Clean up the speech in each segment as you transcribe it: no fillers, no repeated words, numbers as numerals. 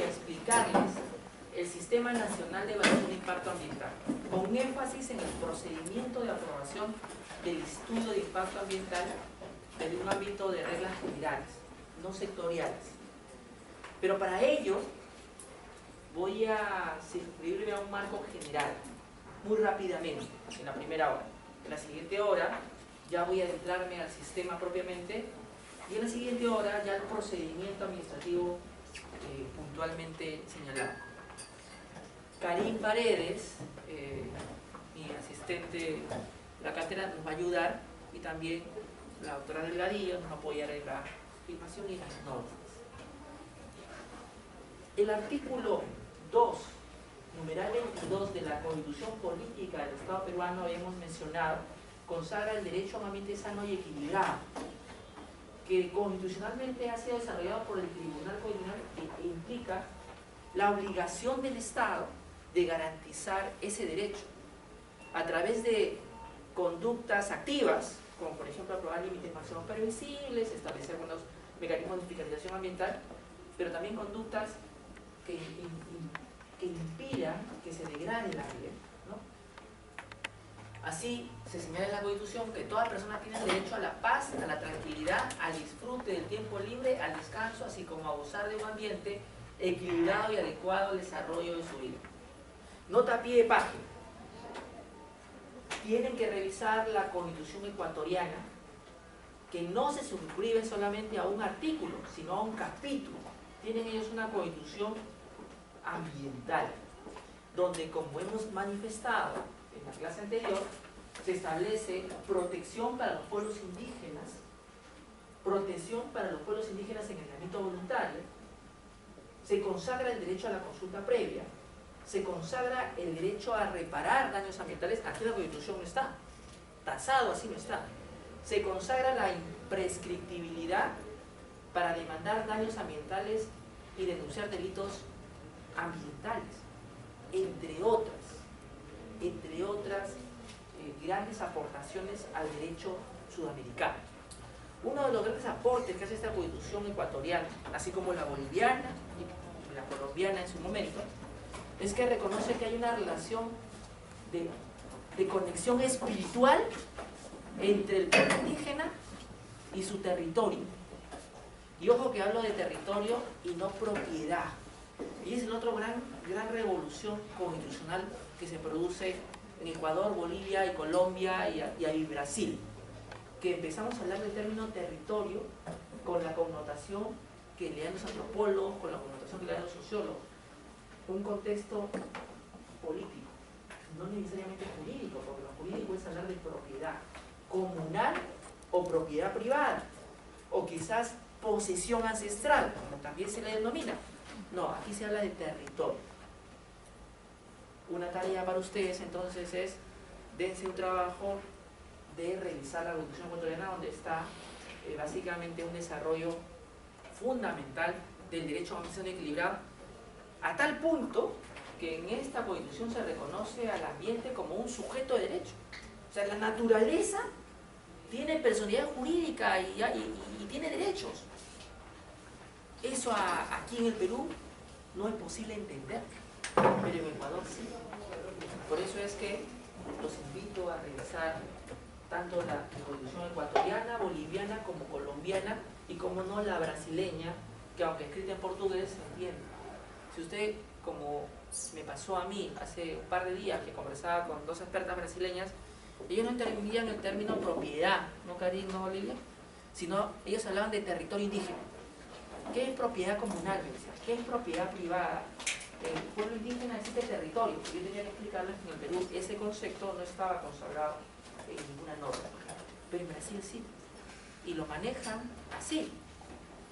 explicarles el Sistema Nacional de Evaluación de Impacto Ambiental, con énfasis en el procedimiento de aprobación del estudio de impacto ambiental desde un ámbito de reglas generales, no sectoriales. Pero para ello voy a circunscribirme a un marco general, muy rápidamente, en la primera hora. En la siguiente hora ya voy a adentrarme al sistema propiamente, y en la siguiente hora ya el procedimiento administrativo puntualmente señalado. Karim Paredes, mi asistente de la cátedra, nos va a ayudar, y también la doctora Delgadillo nos va a apoyar en la filmación y las normas. El artículo 2, numeral 22 de la Constitución Política del Estado peruano, habíamos mencionado, consagra el derecho a un ambiente sano y equilibrado, que constitucionalmente ha sido desarrollado por el Tribunal Constitucional e implica la obligación del Estado de garantizar ese derecho a través de conductas activas, como por ejemplo aprobar límites máximos previsibles, establecer buenos mecanismos de fiscalización ambiental, pero también conductas que impidan que se degrade el ambiente, ¿no? Así se señala en la Constitución que toda persona tiene derecho a la paz, a la tranquilidad, al disfrute del tiempo libre, al descanso, así como a gozar de un ambiente equilibrado y adecuado al desarrollo de su vida. Nota a pie de página. Tienen que revisar la Constitución ecuatoriana, que no se suscribe solamente a un artículo, sino a un capítulo. Tienen ellos una Constitución ambiental, donde, como hemos manifestado en la clase anterior, se establece protección para los pueblos indígenas, protección para los pueblos indígenas en el ámbito voluntario, se consagra el derecho a la consulta previa, se consagra el derecho a reparar daños ambientales. Aquí la Constitución no está, tasado así no está. Se consagra la imprescriptibilidad para demandar daños ambientales y denunciar delitos ambientales, entre otras grandes aportaciones al derecho sudamericano. Uno de los grandes aportes que hace esta Constitución ecuatoriana, así como la boliviana y la colombiana en su momento, es que reconoce que hay una relación de conexión espiritual entre el pueblo indígena y su territorio. Y ojo que hablo de territorio y no propiedad. Y es la otra gran revolución constitucional que se produce en Ecuador, Bolivia y Colombia y Brasil, que empezamos a hablar del término territorio con la connotación que le dan los antropólogos, con la connotación que le dan los sociólogos, un contexto político, no necesariamente jurídico, porque lo jurídico es hablar de propiedad comunal o propiedad privada, o quizás posesión ancestral, como también se le denomina. No, aquí se habla de territorio. Una tarea para ustedes entonces es, dense un trabajo de revisar la Constitución ecuatoriana, donde está básicamente un desarrollo fundamental del derecho a un ambiente equilibrado, a tal punto que en esta Constitución se reconoce al ambiente como un sujeto de derecho. O sea, la naturaleza tiene personalidad jurídica y tiene derechos. Eso aquí en el Perú no es posible entender, pero en Ecuador sí. Por eso es que los invito a revisar tanto la Constitución ecuatoriana, boliviana como colombiana, y como no la brasileña, que aunque escrita en portugués se entiende. Si usted, como me pasó a mí hace un par de días que conversaba con dos expertas brasileñas, ellos no entendían el término propiedad, ¿no, Karim, no, Olivia? Sino ellos hablaban de territorio indígena. ¿Qué es propiedad comunal? ¿Qué es propiedad privada? En el pueblo indígena existe territorio. Yo tenía que explicarles que en el Perú ese concepto no estaba consagrado en ninguna norma, pero en Brasil sí, y lo manejan así.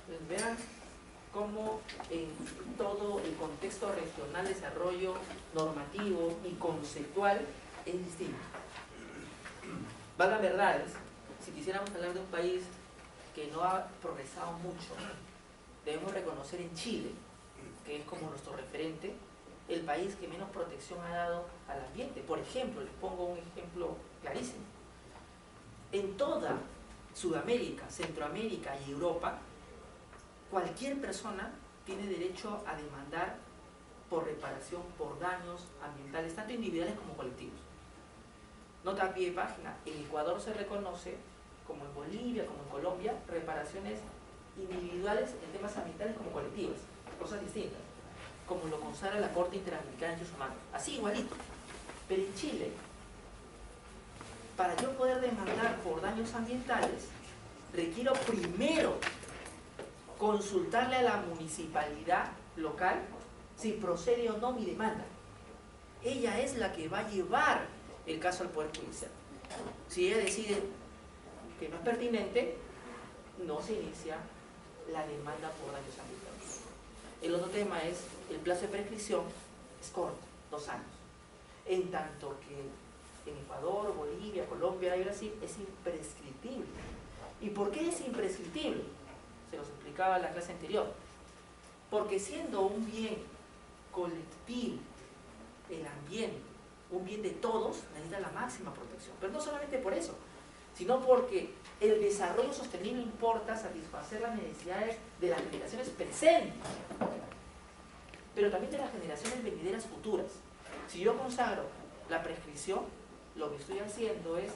Entonces, vean cómo en todo el contexto regional, desarrollo normativo y conceptual es distinto. Valgan verdades, si quisiéramos hablar de un país que no ha progresado mucho, debemos reconocer en Chile, que es como nuestro referente, el país que menos protección ha dado al ambiente. Por ejemplo, les pongo un ejemplo clarísimo. En toda Sudamérica, Centroamérica y Europa, cualquier persona tiene derecho a demandar por reparación por daños ambientales, tanto individuales como colectivos. Nota a pie de página, en Ecuador se reconoce, como en Bolivia, como en Colombia, reparaciones individuales en temas ambientales como colectivas, cosas distintas, como lo consagra la Corte Interamericana de Derechos Humanos, así igualito. Pero en Chile, para yo poder demandar por daños ambientales, requiero primero consultarle a la municipalidad local si procede o no mi demanda. Ella es la que va a llevar el caso al Poder Judicial. Si ella decide que no es pertinente, no se inicia la demanda por daños ambientales. El otro tema es, el plazo de prescripción es corto, 2 años. En tanto que en Ecuador, Bolivia, Colombia y Brasil es imprescriptible. ¿Y por qué es imprescriptible? Se los explicaba en la clase anterior. Porque siendo un bien colectivo, el ambiente, un bien de todos, necesita la máxima protección. Pero no solamente por eso, sino porque el desarrollo sostenible importa satisfacer las necesidades de las generaciones presentes, pero también de las generaciones venideras futuras. Si yo consagro la prescripción, lo que estoy haciendo es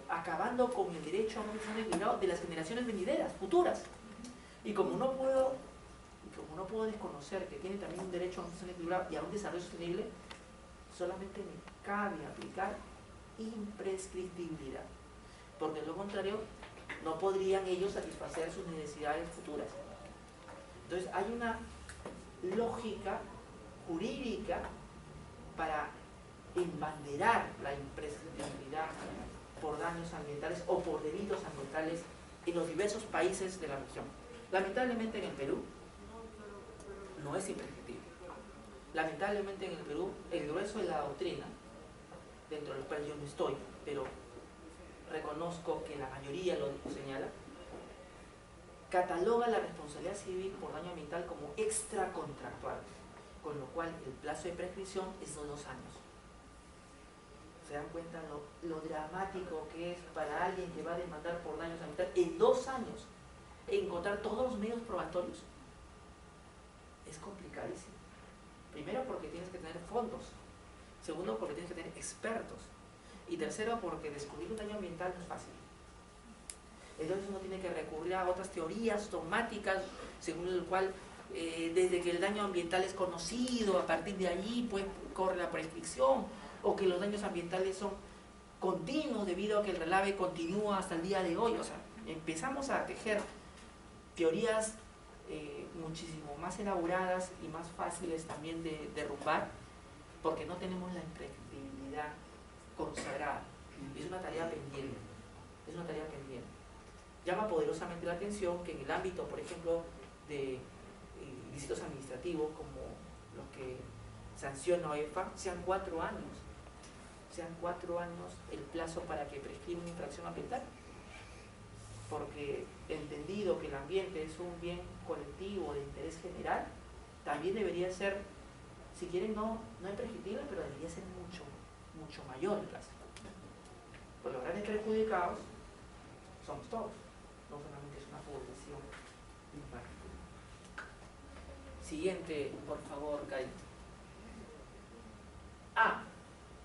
acabando con el derecho a un desarrollo equilibrado de las generaciones venideras, futuras. Y como no puedo desconocer que tiene también un derecho a un desarrollo equilibrado y a un desarrollo sostenible, solamente me cabe aplicar imprescriptibilidad, porque de lo contrario no podrían ellos satisfacer sus necesidades futuras. Entonces hay una lógica jurídica para embanderar la imprescriptibilidad por daños ambientales o por delitos ambientales en los diversos países de la región. Lamentablemente en el Perú no es imprescriptible. Lamentablemente en el Perú el grueso de la doctrina, dentro del cual yo no estoy, pero reconozco que la mayoría lo señala, cataloga la responsabilidad civil por daño ambiental como extracontractual, con lo cual el plazo de prescripción es de 2 años. ¿Se dan cuenta lo dramático que es para alguien que va a demandar por daños ambientales en 2 años encontrar todos los medios probatorios? Es complicadísimo. Primero porque tienes que tener fondos, segundo porque tienes que tener expertos, y tercero porque descubrir un daño ambiental no es fácil. Entonces uno tiene que recurrir a otras teorías dogmáticas según el cual desde que el daño ambiental es conocido, a partir de allí pues corre la prescripción, o que los daños ambientales son continuos debido a que el relave continúa hasta el día de hoy. O sea, empezamos a tejer teorías muchísimo más elaboradas y más fáciles también de derrumbar, porque no tenemos la imprescriptibilidad consagrada. Es una tarea pendiente. Es una tarea pendiente. Llama poderosamente la atención que en el ámbito, por ejemplo, de ilícitos administrativos como los que sanciona OEFA, sean 4 años. Sean 4 años el plazo para que prescriba una infracción ambiental. Porque entendido que el ambiente es un bien colectivo de interés general, también debería ser, si quieren, no imprescriptible, pero debería ser mucho mayor el plazo. Pues los grandes perjudicados somos todos, no solamente es una población impactada. Siguiente, por favor, Kai.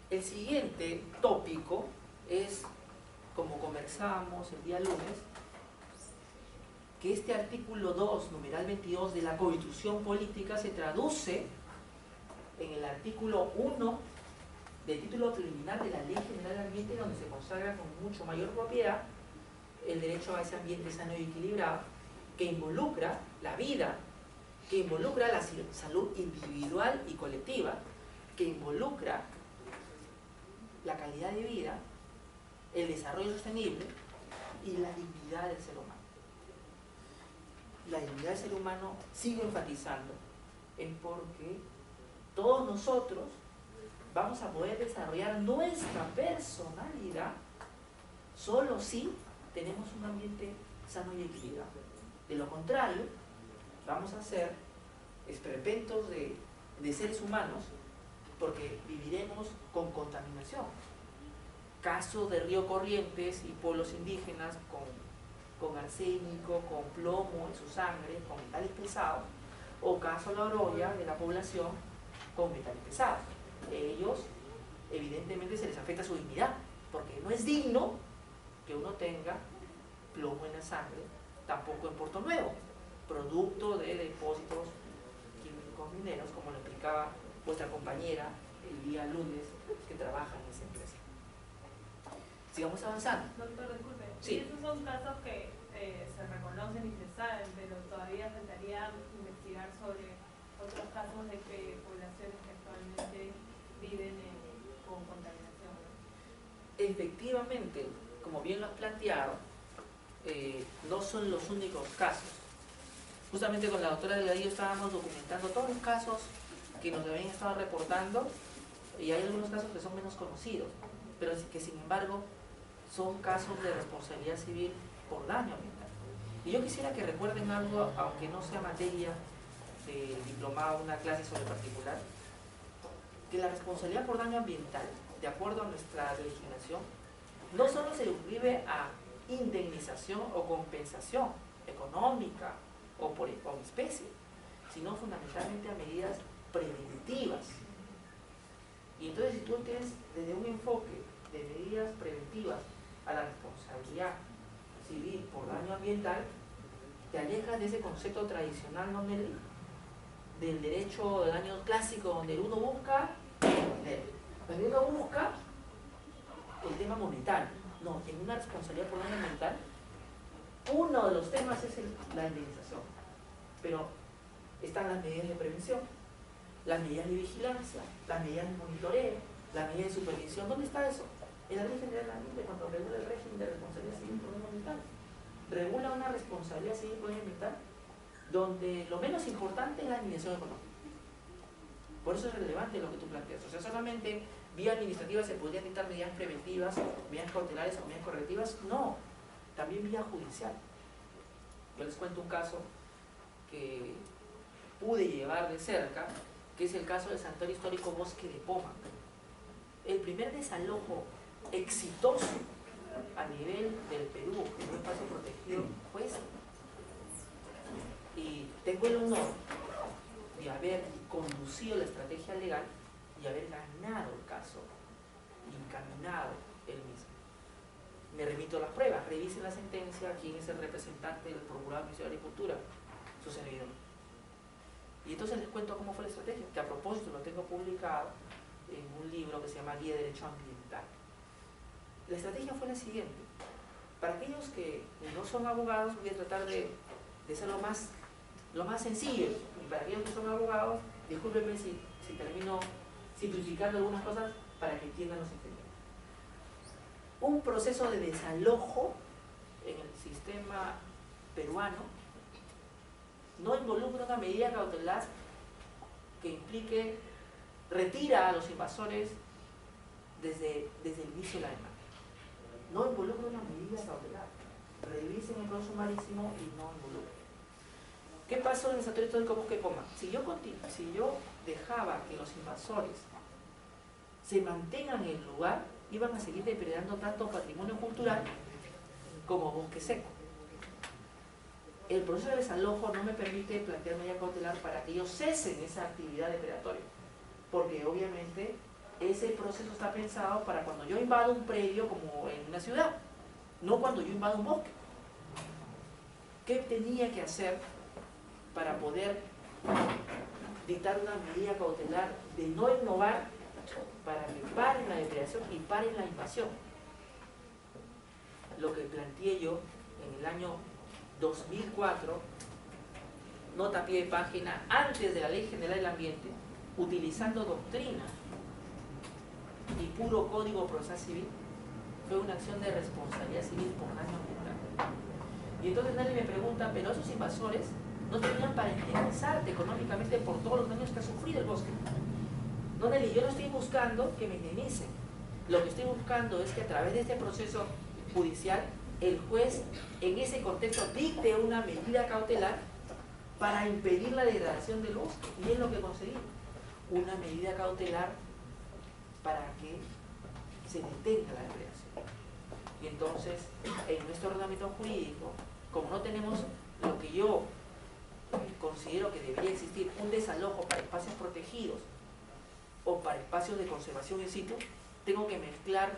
El siguiente tópico es, como conversábamos el día lunes, que este artículo 2, numeral 22 de la Constitución Política se traduce en el artículo 1 del título preliminar de la Ley General del Ambiente, donde se consagra con mucho mayor propiedad el derecho a ese ambiente sano y equilibrado, que involucra la vida, que involucra la salud individual y colectiva, que involucra la calidad de vida, el desarrollo sostenible y la dignidad del ser humano. La dignidad del ser humano, sigo enfatizando, es porque todos nosotros vamos a poder desarrollar nuestra personalidad solo si tenemos un ambiente sano y equilibrado. De lo contrario, vamos a ser esperpentos de seres humanos, porque viviremos con contaminación. Caso de Río Corrientes y pueblos indígenas con arsénico, con plomo en su sangre, con metales pesados, o caso La Oroya, de la población con metales pesados. Ellos, evidentemente, se les afecta su dignidad, porque no es digno que uno tenga plomo en la sangre, tampoco en Puerto Nuevo, producto de depósitos químicos mineros, como lo explicaba vuestra compañera el día lunes, que trabaja en esa empresa. Sigamos avanzando. Doctor, disculpe, sí. Esos son casos que se reconocen y se saben, pero todavía faltaría investigar sobre otros casos de que poblaciones que actualmente viven con contaminación, ¿no? Efectivamente, como bien lo has planteado, no son los únicos casos. Justamente con la doctora Delgadillo estábamos documentando todos los casos que nos habían estado reportando, y hay algunos casos que son menos conocidos, pero que sin embargo son casos de responsabilidad civil por daño ambiental. Y yo quisiera que recuerden algo, aunque no sea materia de diplomado, una clase sobre particular, que la responsabilidad por daño ambiental, de acuerdo a nuestra legislación, no solo se circunscribe a indemnización o compensación económica o por especie, sino fundamentalmente a medidas preventivas. Y entonces, si tú tienes desde un enfoque de medidas preventivas a la responsabilidad civil por daño ambiental, te alejas de ese concepto tradicional, ¿no, Nelly?, del derecho de daño clásico, donde uno busca el tema monetario. No, en una responsabilidad por daño ambiental, uno de los temas es la indemnización, pero están las medidas de prevención, las medidas de vigilancia, las medidas de monitoreo, las medidas de supervisión. ¿Dónde está eso? En la Ley General del Ambiente, cuando regula el régimen de responsabilidad civil por daño ambiental. Regula una responsabilidad civil por daño ambiental donde lo menos importante es la indemnización económica. Por eso es relevante lo que tú planteas. O sea, solamente vía administrativa se podrían dictar medidas preventivas, medidas cautelares o medidas correctivas. No, también vía judicial. Yo les cuento un caso que pude llevar de cerca, que es el caso del Santuario Histórico Bosque de Pomac. El primer desalojo exitoso a nivel del Perú, en un espacio protegido, fue ese. Y tengo el honor de haber conducido la estrategia legal y haber ganado el caso, encaminado el mismo. Me remito a las pruebas, revisen la sentencia, quién es el representante del Procurador Ministerio de Agricultura, su servidor. Y entonces les cuento cómo fue la estrategia, que a propósito lo tengo publicado en un libro que se llama Guía de Derecho Ambiental. La estrategia fue la siguiente. Para aquellos que no son abogados, voy a tratar de ser lo más sencillo. Y para aquellos que son abogados, discúlpenme si termino simplificando algunas cosas para que entiendan los entendidos. Un proceso de desalojo en el sistema peruano no involucra una medida cautelar que implique retira a los invasores desde el inicio de la demanda. No involucra una medida cautelar. Revisen el proceso marítimo y no involucra. ¿Qué pasó en el Santuario Histórico Bosque de Pomac? Si yo dejaba que los invasores se mantengan en el lugar, iban a seguir depredando tanto patrimonio cultural como bosque seco. El proceso de desalojo no me permite plantear medida cautelar para que ellos cesen esa actividad depredatoria, porque obviamente ese proceso está pensado para cuando yo invado un predio como en una ciudad, no cuando yo invado un bosque. ¿Qué tenía que hacer para poder dictar una medida cautelar de no innovar para que paren la depredación y paren la invasión? Lo que planteé yo en el año 2004, nota a pie de página, antes de la Ley General del Ambiente, utilizando doctrina y puro código procesal civil, fue una acción de responsabilidad civil por daño ambiental. Y entonces nadie me pregunta, pero esos invasores no tenían para indemnizarte económicamente por todos los daños que ha sufrido el bosque. No, Nelly, yo no estoy buscando que me indemnicen. Lo que estoy buscando es que a través de este proceso judicial, el juez en ese contexto dicte una medida cautelar para impedir la degradación del bosque. Y es lo que conseguí. Una medida cautelar para que se detenga la depredación. Y entonces, en nuestro ordenamiento jurídico, como no tenemos lo que yo considero que debería existir un desalojo para espacios protegidos o para espacios de conservación in situ, tengo que mezclar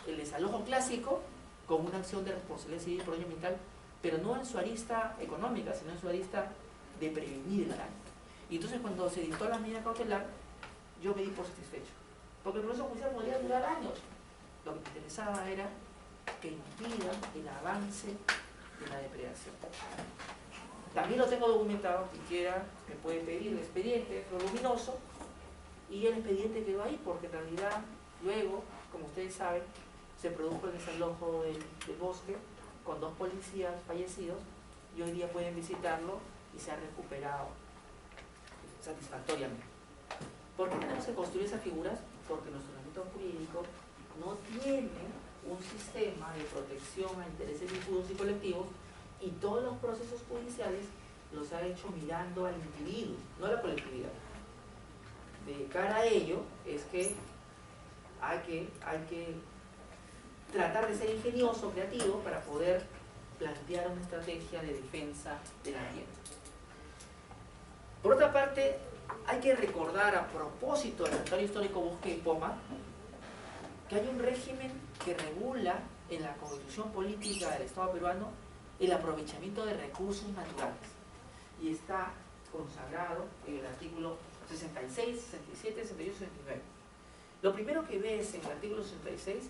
el desalojo clásico con una acción de responsabilidad civil por daño ambiental, pero no en su arista económica, sino en su arista de prevenir el daño. Y entonces cuando se dictó la medida cautelar, yo me di por satisfecho, porque el proceso judicial podría durar años. Lo que me interesaba era que impida el avance de la depredación. También lo tengo documentado, quien quiera me puede pedir el expediente, es voluminoso, y el expediente quedó ahí, porque en realidad luego, como ustedes saben, se produjo el desalojo del bosque con 2 policías fallecidos, y hoy día pueden visitarlo y se ha recuperado satisfactoriamente. ¿Por qué tenemos que construir esas figuras? Porque nuestro ordenamiento jurídico no tiene un sistema de protección a intereses difusos y colectivos, y todos los procesos judiciales los ha hecho mirando al individuo, no a la colectividad. De cara a ello es que hay que tratar de ser ingenioso, creativo, para poder plantear una estrategia de defensa del ambiente. Por otra parte, hay que recordar, a propósito del Santuario Histórico Bosque de Poma, que hay un régimen que regula en la Constitución Política del Estado peruano el aprovechamiento de recursos naturales, y está consagrado en el artículo 66, 67, 68 y 69. Lo primero que ves en el artículo 66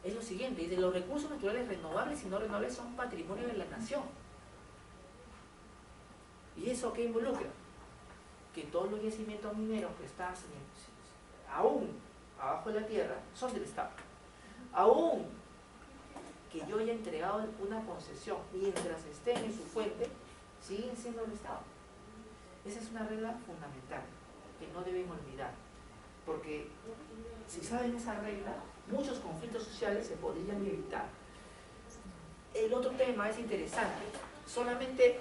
es lo siguiente: dice, los recursos naturales renovables y no renovables son patrimonio de la nación. ¿Y eso qué involucra? Que todos los yacimientos mineros que están aún abajo de la tierra son del Estado. Aún que yo haya entregado una concesión, mientras estén en su fuente, siguen siendo del Estado. Esa es una regla fundamental que no deben olvidar, porque si saben esa regla, muchos conflictos sociales se podrían evitar. El otro tema es interesante: solamente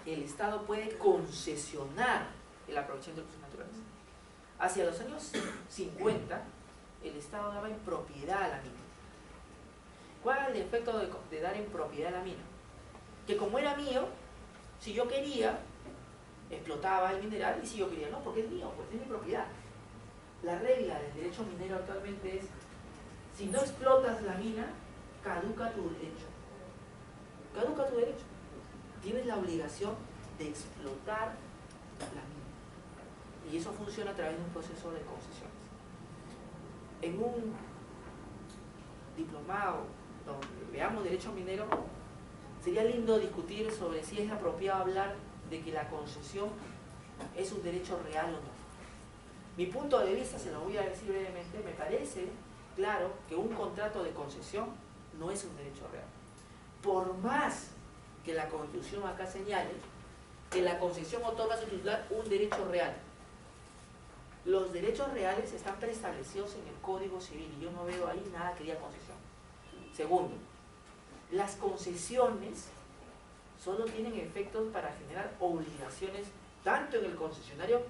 el Estado puede concesionar el aprovechamiento de recursos naturales. Hacia los años 50, el Estado daba en propiedad a la mina. ¿Cuál era el efecto de dar en propiedad a la mina? Que como era mío, si yo quería, explotaba el mineral, y si yo quería no, porque es mío, pues es mi propiedad. La regla del derecho minero actualmente es: si no explotas la mina, caduca tu derecho. Caduca tu derecho. Tienes la obligación de explotar la mina. Y eso funciona a través de un proceso de concesiones. En un diplomado donde veamos derecho minero, sería lindo discutir sobre si es apropiado hablar de que la concesión es un derecho real o no. Mi punto de vista, se lo voy a decir brevemente, me parece claro que un contrato de concesión no es un derecho real. Por más que la Constitución acá señale que la concesión otorga a su titular un derecho real. Los derechos reales están preestablecidos en el Código Civil, y yo no veo ahí nada que diga concesión. Segundo, las concesiones solo tienen efectos para generar obligaciones tanto en el concesionario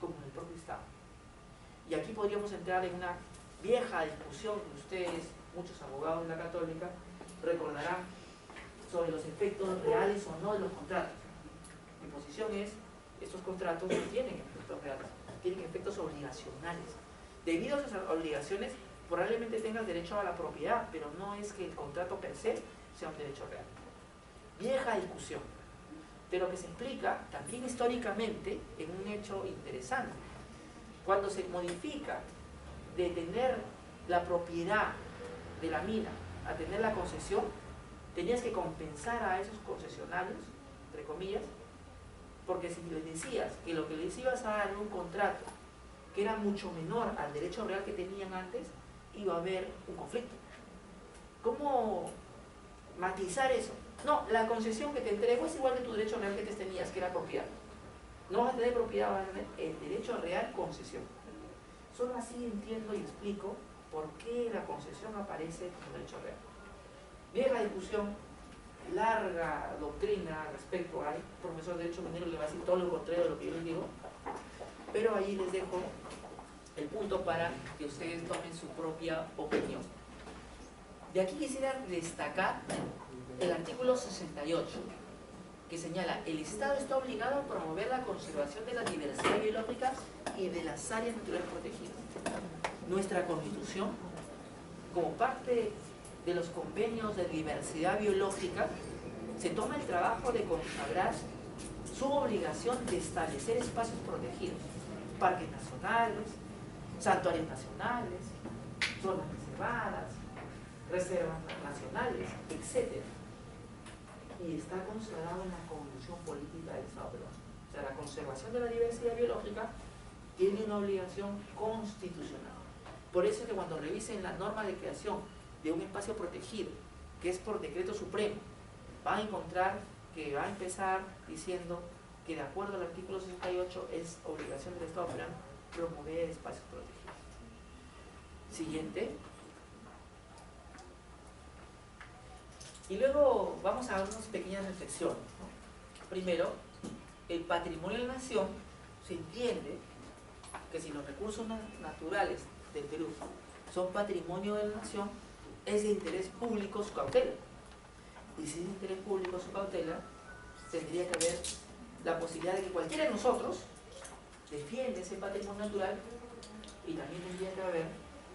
como en el propio Estado. Y aquí podríamos entrar en una vieja discusión que ustedes, muchos abogados de la Católica, recordarán, sobre los efectos reales o no de los contratos. Mi posición es: estos contratos no tienen efectos reales, tienen efectos obligacionales. Debido a esas obligaciones, probablemente tengas derecho a la propiedad, pero no es que el contrato per se sea un derecho real. Vieja discusión, pero que se explica también históricamente en un hecho interesante. Cuando se modifica de tener la propiedad de la mina a tener la concesión, tenías que compensar a esos concesionarios, entre comillas, porque si les decías que lo que les ibas a dar en un contrato que era mucho menor al derecho real que tenían antes, iba a haber un conflicto. ¿Cómo matizar eso? No, la concesión que te entrego es igual que tu derecho real que te tenías, que era propiedad. No vas a tener propiedad, vas a tener el derecho real concesión. Solo así entiendo y explico por qué la concesión aparece como derecho real. Vieja discusión, larga doctrina respecto a... profesor de Derecho Minero le va a decir todo lo contrario de lo que yo les digo, pero ahí les dejo el punto para que ustedes tomen su propia opinión. De aquí quisiera destacar el artículo 68. que señala: el Estado está obligado a promover la conservación de la diversidad biológica y de las áreas naturales protegidas. Nuestra Constitución, como parte de los convenios de diversidad biológica, se toma el trabajo de consagrar su obligación de establecer espacios protegidos, parques nacionales, santuarios nacionales, zonas reservadas, reservas nacionales, etc. Y está consagrado en la Constitución Política del Estado peruano. O sea, la conservación de la diversidad biológica tiene una obligación constitucional. Por eso es que cuando revisen la norma de creación de un espacio protegido, que es por decreto supremo, van a encontrar que va a empezar diciendo que de acuerdo al artículo 68 es obligación del Estado peruano promover espacios protegidos. Siguiente. Y luego vamos a dar unas pequeñas reflexiones, ¿no? Primero, el patrimonio de la nación se entiende que si los recursos naturales del Perú son patrimonio de la nación, es de interés público su cautela. Y si es de interés público su cautela, tendría que haber la posibilidad de que cualquiera de nosotros defienda ese patrimonio natural, y también tendría que haber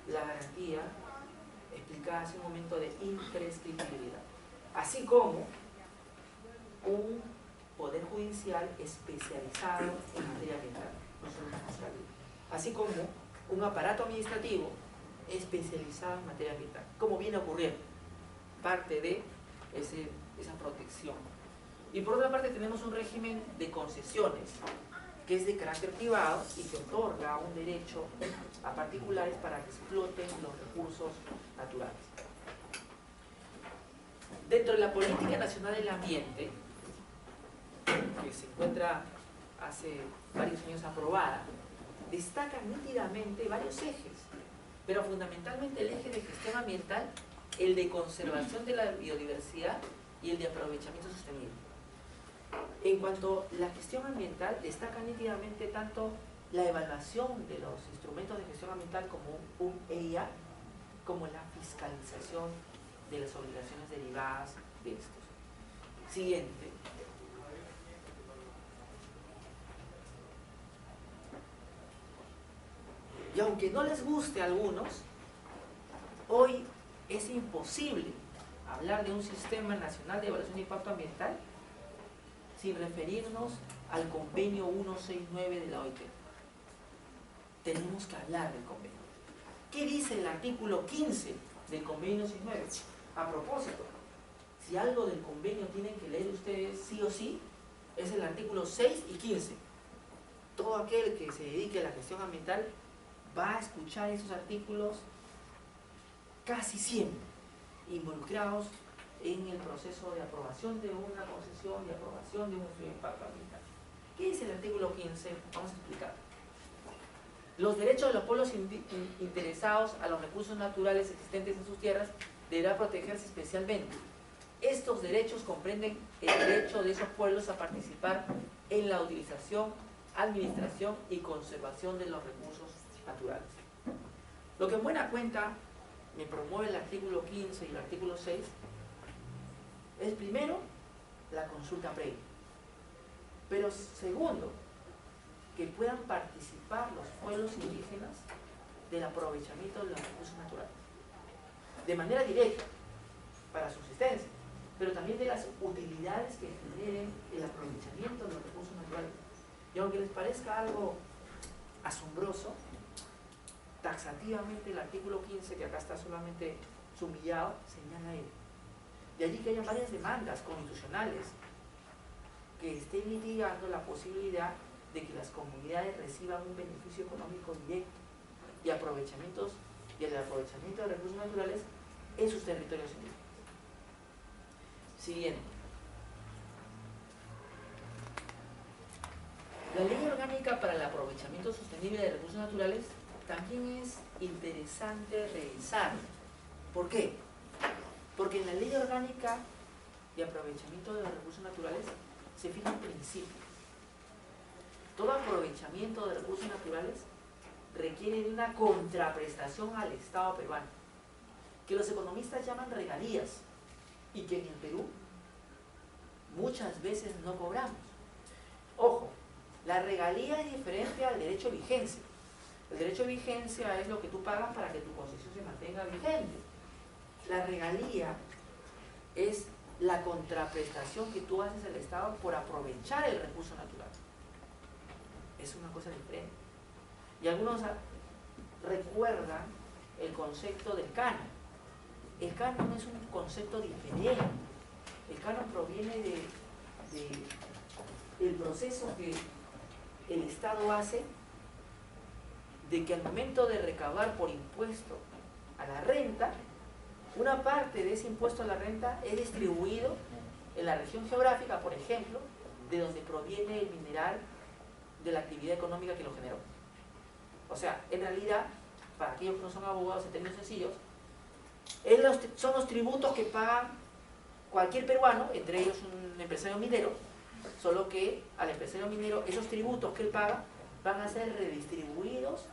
la garantía explicada hace un momento de imprescriptibilidad, así como un poder judicial especializado en materia ambiental, no solo en la fiscalía, así como un aparato administrativo especializado en materia ambiental, como viene ocurriendo, parte de esa protección. Y por otra parte tenemos un régimen de concesiones que es de carácter privado y que otorga un derecho a particulares para que exploten los recursos naturales. Dentro de la Política Nacional del Ambiente, que se encuentra hace varios años aprobada, destacan nítidamente varios ejes, pero fundamentalmente el eje de gestión ambiental, el de conservación de la biodiversidad y el de aprovechamiento sostenible. En cuanto a la gestión ambiental, destaca nítidamente tanto la evaluación de los instrumentos de gestión ambiental como un EIA, como la fiscalización de las obligaciones derivadas de estos. Siguiente. Y aunque no les guste a algunos, hoy es imposible hablar de un sistema nacional de evaluación de impacto ambiental sin referirnos al convenio 169 de la OIT. Tenemos que hablar del convenio. ¿Qué dice el artículo 15 del convenio 169? A propósito, si algo del convenio tienen que leer ustedes sí o sí, es el artículo 6 y 15. Todo aquel que se dedique a la gestión ambiental va a escuchar esos artículos casi siempre involucrados en el proceso de aprobación de una concesión, de aprobación de un estudio de impacto ambiental. ¿Qué dice el artículo 15? Vamos a explicar. Los derechos de los pueblos interesados a los recursos naturales existentes en sus tierras deberán protegerse especialmente. Estos derechos comprenden el derecho de esos pueblos a participar en la utilización, administración y conservación de los recursos naturales. Lo que en buena cuenta me promueve el artículo 15 y el artículo 6 es, primero, la consulta previa, pero segundo, que puedan participar los pueblos indígenas del aprovechamiento de los recursos naturales de manera directa para subsistencia, pero también de las utilidades que generen el aprovechamiento de los recursos naturales. Y aunque les parezca algo asombroso, taxativamente el artículo 15, que acá está solamente sumillado, señala él. De allí que haya varias demandas constitucionales que estén litigando la posibilidad de que las comunidades reciban un beneficio económico directo y el aprovechamiento de recursos naturales en sus territorios indígenas. Siguiente. La Ley Orgánica para el Aprovechamiento Sostenible de Recursos Naturales también es interesante revisar. ¿Por qué? Porque en la Ley Orgánica de Aprovechamiento de los Recursos Naturales se fija un principio. Todo aprovechamiento de recursos naturales requiere de una contraprestación al Estado peruano, que los economistas llaman regalías, y que en el Perú muchas veces no cobramos. Ojo, la regalía es diferente al derecho de vigencia. El derecho de vigencia es lo que tú pagas para que tu concesión se mantenga vigente. La regalía es la contraprestación que tú haces al Estado por aprovechar el recurso natural. Es una cosa diferente. Y algunos recuerdan el concepto del canon. El canon es un concepto diferente. El canon proviene del proceso que el Estado hace de que al momento de recaudar por impuesto a la renta, una parte de ese impuesto a la renta es distribuido en la región geográfica, por ejemplo, de donde proviene el mineral de la actividad económica que lo generó. O sea, en realidad, para aquellos que no son abogados en términos sencillos, son los tributos que paga cualquier peruano, entre ellos un empresario minero, solo que al empresario minero esos tributos que él paga van a ser redistribuidos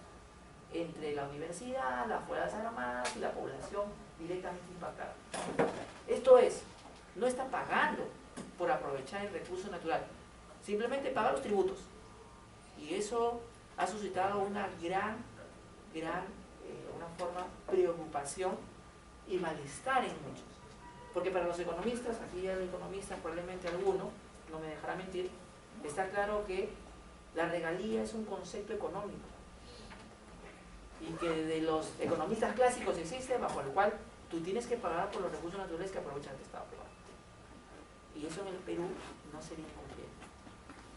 entre la universidad, las Fuerzas Armadas y la población directamente impactada. Esto es, no está pagando por aprovechar el recurso natural, simplemente paga los tributos. Y eso ha suscitado una preocupación y malestar en muchos. Porque para los economistas, aquí ya el economista probablemente alguno, no me dejará mentir, está claro que la regalía es un concepto económico y que de los economistas clásicos existe bajo el cual tú tienes que pagar por los recursos naturales que aprovecha el Estado peruano. Y eso en el Perú no se viene cumpliendo.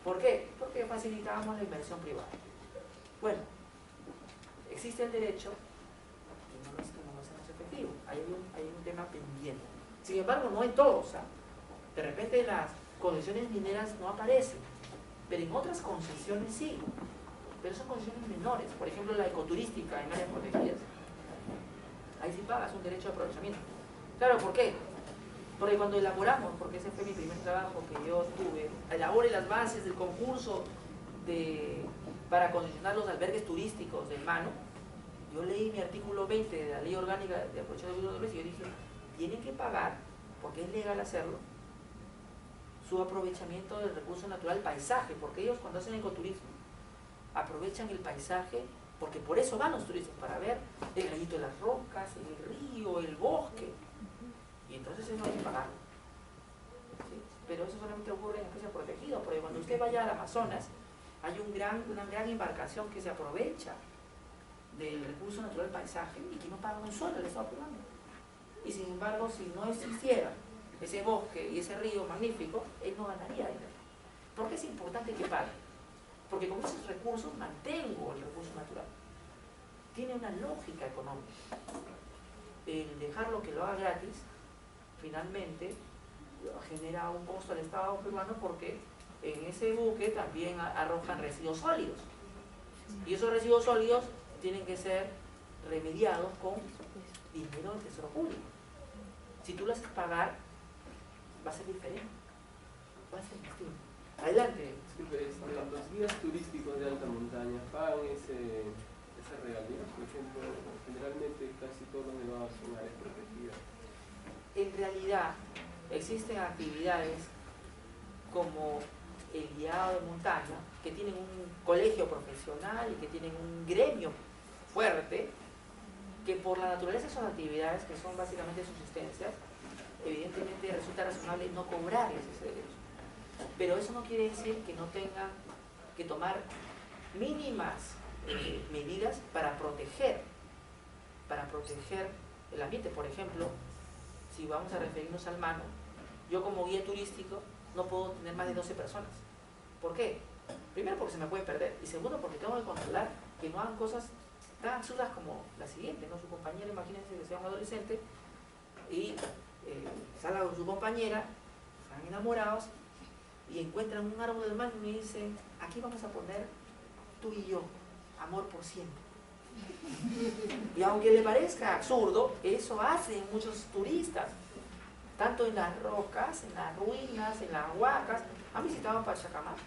¿Por qué? Porque facilitábamos la inversión privada. Bueno, existe el derecho y no lo hacemos efectivo. Hay un tema pendiente. Sin embargo, no en todos. De repente las concesiones mineras no aparecen, pero en otras concesiones sí. Pero son concesiones menores. Por ejemplo, la ecoturística en áreas protegidas. Ahí sí pagas un derecho de aprovechamiento. Claro, ¿por qué? Porque cuando elaboramos, porque ese fue mi primer trabajo que yo tuve, elaboré las bases del concurso para concesionar los albergues turísticos del Mano, yo leí mi artículo 20 de la Ley Orgánica de Aprovechamiento de Recursos y yo dije, tienen que pagar, porque es legal hacerlo, su aprovechamiento del recurso natural paisaje, porque ellos cuando hacen ecoturismo aprovechan el paisaje, porque por eso van los turistas, para ver el granito de las rocas, el río, el bosque, y entonces eso hay que pagarlo. ¿Sí? Pero eso solamente ocurre en especies protegidas, porque cuando usted vaya al Amazonas, hay una gran embarcación que se aprovecha del recurso natural paisaje y que no paga un solo el Estado peruano. Y sin embargo, si no existiera ese bosque y ese río magnífico, él no ganaría dinero. ¿Por qué es importante que pague? Porque con esos recursos mantengo el recurso natural. Tiene una lógica económica. El dejarlo que lo haga gratis, finalmente, genera un costo al Estado peruano porque en ese buque también arrojan residuos sólidos. Y esos residuos sólidos tienen que ser remediados con dinero del Tesoro Público. Si tú lo haces pagar, va a ser diferente. Va a ser distinto. Adelante. Sí, los guías turísticos de alta montaña pagan esa regalía. Por ejemplo, generalmente casi todos los nevados son áreas protegidas. En realidad, existen actividades como el guiado de montaña, que tienen un colegio profesional y que tienen un gremio fuerte, que por la naturaleza son actividades que son básicamente subsistencias, evidentemente resulta razonable no cobrarles ese derecho. Pero eso no quiere decir que no tengan que tomar mínimas medidas para proteger el ambiente. Por ejemplo, si vamos a referirnos al Mano, yo como guía turístico no puedo tener más de 12 personas. ¿Por qué? Primero porque se me puede perder y segundo porque tengo que controlar que no hagan cosas tan absurdas como la siguiente, ¿no? Su compañera, imagínense que sea un adolescente y salga con su compañera, están enamorados y encuentran un árbol del mango y dicen, aquí vamos a poner tú y yo, amor por siempre. Y aunque le parezca absurdo, eso hacen muchos turistas, tanto en las rocas, en las ruinas, en las huacas. ¿Han visitado Pachacamac?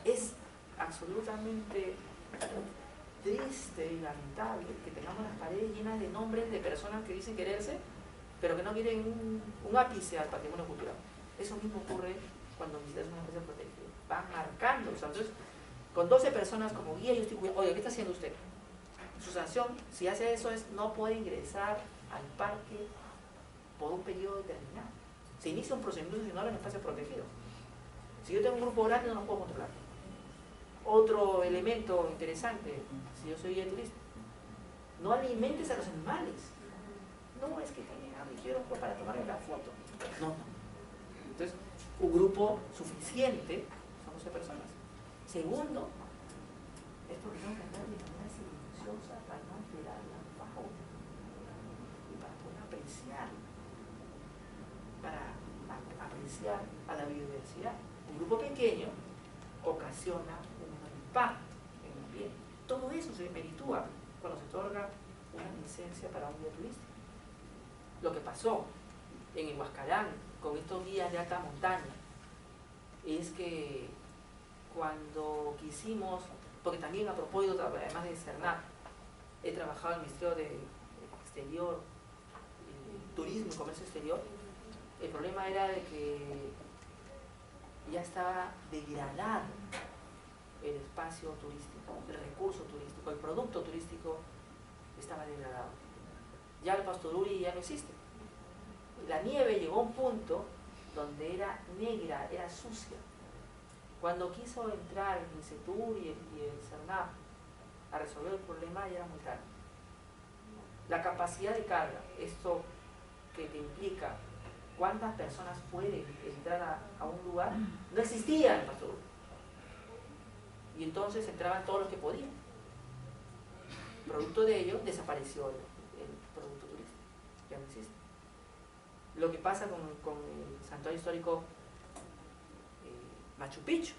Es absolutamente triste y lamentable que tengamos las paredes llenas de nombres de personas que dicen quererse, pero que no quieren un ápice al patrimonio cultural. Eso mismo ocurre cuando visitas una espacio protegido. Van marcando, o sea, entonces, con 12 personas como guía, yo estoy cuidando, oye, ¿qué está haciendo usted? Su sanción, si hace eso, es no puede ingresar al parque por un periodo determinado. Se inicia un procedimiento sancionador en espacio protegido. Si yo tengo un grupo grande, no lo puedo controlar. Otro elemento interesante, si yo soy guía turista, no alimentes a los animales. No, es que quiero para tomarme la foto. No. Entonces, un grupo suficiente son 12 personas. Segundo, es porque tengo que andar de manera silenciosa para no alterar la fauna y para poder apreciar a la biodiversidad. Un grupo pequeño ocasiona un impacto en el ambiente. Todo eso se meritúa cuando se otorga una licencia para un guía turístico. Lo que pasó en el Huascarán con estos guías de alta montaña es que cuando quisimos, porque también a propósito, además de CERNAP, he trabajado en el Ministerio de Exterior, Turismo y Comercio Exterior. El problema era de que ya estaba degradado el espacio turístico, el recurso turístico, el producto turístico estaba degradado. Ya el pastoruri ya no existe. La nieve llegó a un punto donde era negra, era sucia. Cuando quiso entrar el INCETUR y el CERNAP a resolver el problema, ya era muy tarde. La capacidad de carga, esto que te implica cuántas personas pueden entrar a un lugar, no existía en el pastoruri. Y entonces entraban todos los que podían. Producto de ello, desapareció el producto turístico. Ya no existe. Lo que pasa con el santuario histórico Machu Picchu.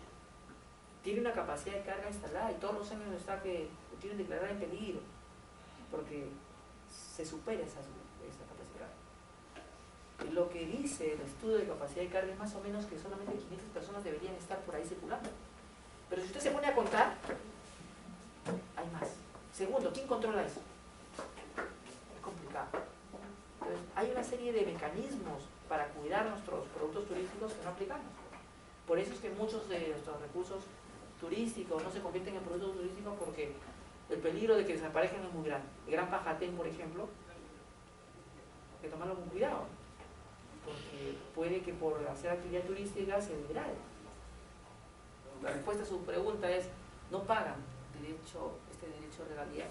Tiene una capacidad de carga instalada y todos los años está que lo tienen declarada en peligro porque se supera esa capacidad de carga. Lo que dice el estudio de capacidad de carga es más o menos que solamente 500 personas deberían estar por ahí circulando. Pero si usted se pone a contar, hay más. Segundo, ¿quién controla eso? Es complicado. Entonces, hay una serie de mecanismos para cuidar nuestros productos turísticos que no aplicamos. Por eso es que muchos de nuestros recursos turísticos no se convierten en productos turísticos porque el peligro de que desaparezcan es muy grande. El Gran Pajatén, por ejemplo, hay que tomarlo con cuidado, porque puede que por hacer actividad turística se degrade. La respuesta a su pregunta es, no pagan este derecho de regalía,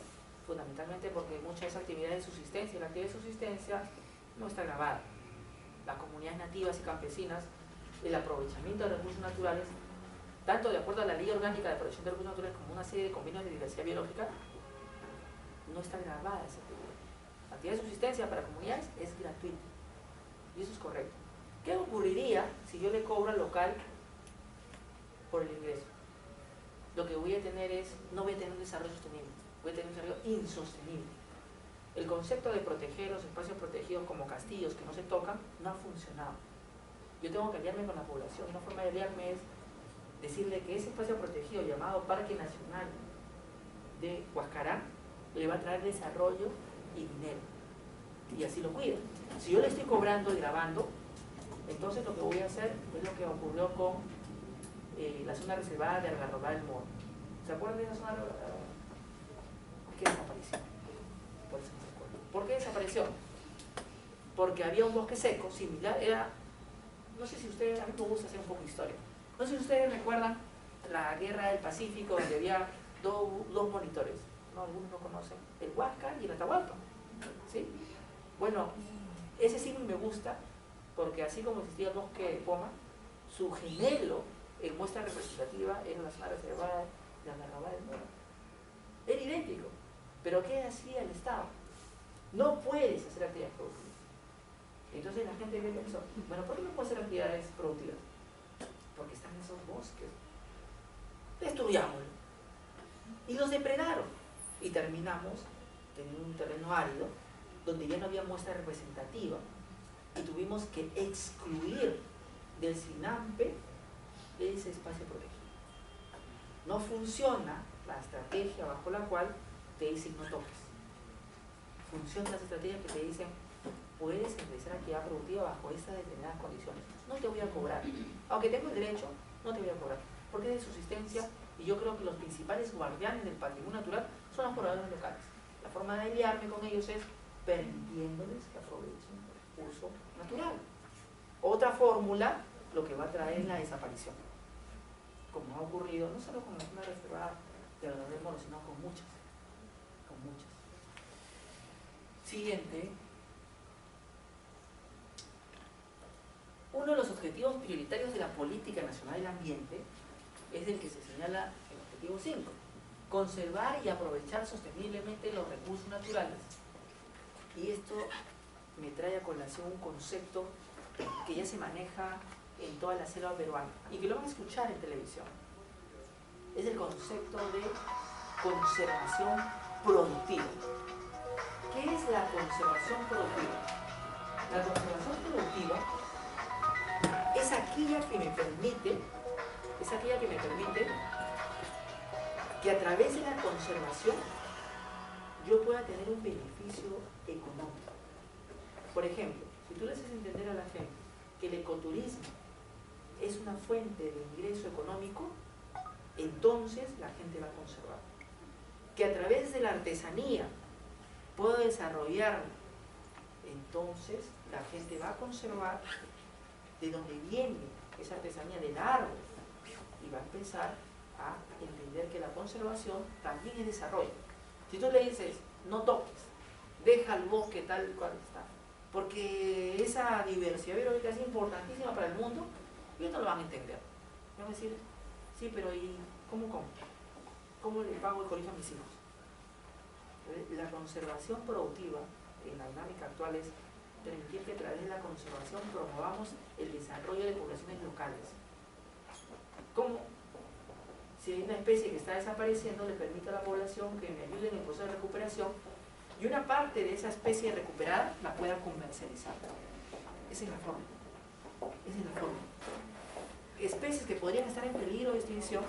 fundamentalmente porque muchas de esas actividades de subsistencia, la actividad de subsistencia no está grabada. Las comunidades nativas y campesinas, el aprovechamiento de recursos naturales, tanto de acuerdo a la Ley Orgánica de Protección de Recursos Naturales como una serie de convenios de diversidad biológica, no está grabada esa actividad. La actividad de subsistencia para comunidades es gratuita, y eso es correcto. ¿Qué ocurriría si yo le cobro al local por el ingreso? Lo que voy a tener es, no voy a tener un desarrollo sostenible, voy a tener un desarrollo insostenible. El concepto de proteger los espacios protegidos como castillos que no se tocan no ha funcionado. Yo tengo que aliarme con la población. Una forma de aliarme es decirle que ese espacio protegido llamado Parque Nacional de Huascarán le va a traer desarrollo y dinero. Y así lo cuida. Si yo le estoy cobrando y grabando, entonces lo que voy a hacer es lo que ocurrió con la zona reservada de Algarroba del Moro. ¿Se acuerdan de esa zona? ¿Por qué desapareció? Por eso no se acuerdan. ¿Por qué desapareció? Porque había un bosque seco similar, no sé si ustedes, a mí me gusta hacer un poco de historia. No sé si ustedes recuerdan la Guerra del Pacífico, donde había dos monitores, ¿no? Algunos no conocen, el Huáscar y el Atahualpa, ¿sí? Bueno, ese símbolo me gusta porque así como existía el bosque de Poma, su gemelo en muestra representativa era la zona reservada de Algarroba del Moro. Era idéntico, pero ¿qué hacía el Estado? No puedes hacer actividades productivas. Entonces la gente que pensó, bueno, ¿por qué no puedo hacer actividades productivas? Porque están esos bosques. Destruyámoslo. Y los depredaron. Y terminamos en un terreno árido, donde ya no había muestra representativa, y tuvimos que excluir del SINAMPE ese espacio protegido. No funciona la estrategia bajo la cual te dicen no toques. Funcionan las estrategias que te dicen puedes realizar actividad productiva bajo estas determinadas condiciones. No te voy a cobrar. Aunque tengo el derecho, no te voy a cobrar. Porque es de subsistencia y yo creo que los principales guardianes del patrimonio natural son los pobladores locales. La forma de aliarme con ellos es permitiéndoles que aprovechen el recurso natural. Otra fórmula, lo que va a traer es la desaparición. Como ha ocurrido, no solo con la zona reservada de Alrededor Moro, sino con muchas. Con muchas. Siguiente. Uno de los objetivos prioritarios de la Política Nacional del Ambiente es el que se señala en el objetivo 5. Conservar y aprovechar sosteniblemente los recursos naturales. Y esto me trae a colación un concepto que ya se maneja en toda la selva peruana y que lo van a escuchar en televisión. Es el concepto de conservación productiva. ¿Qué es la conservación productiva? La conservación productiva es aquella que me permite que a través de la conservación yo pueda tener un beneficio económico. Por ejemplo, si tú le haces entender a la gente que el ecoturismo es una fuente de ingreso económico, entonces la gente va a conservar. Que a través de la artesanía puedo desarrollar, entonces la gente va a conservar de donde viene esa artesanía del árbol y va a empezar a entender que la conservación también es desarrollo. Si tú le dices, no toques, deja el bosque tal cual está, porque esa diversidad biológica es importantísima para el mundo, ellos no lo van a entender. Van a decir, sí, pero ¿y cómo como? ¿Cómo le pago el colegio a mis hijos? La conservación productiva en la dinámica actual es permitir que a través de la conservación promovamos el desarrollo de poblaciones locales. ¿Cómo? Si hay una especie que está desapareciendo, le permito a la población que me ayude en el proceso de recuperación y una parte de esa especie recuperada la pueda comercializar. Esa es la forma. Esa es la forma. Especies que podrían estar en peligro de extinción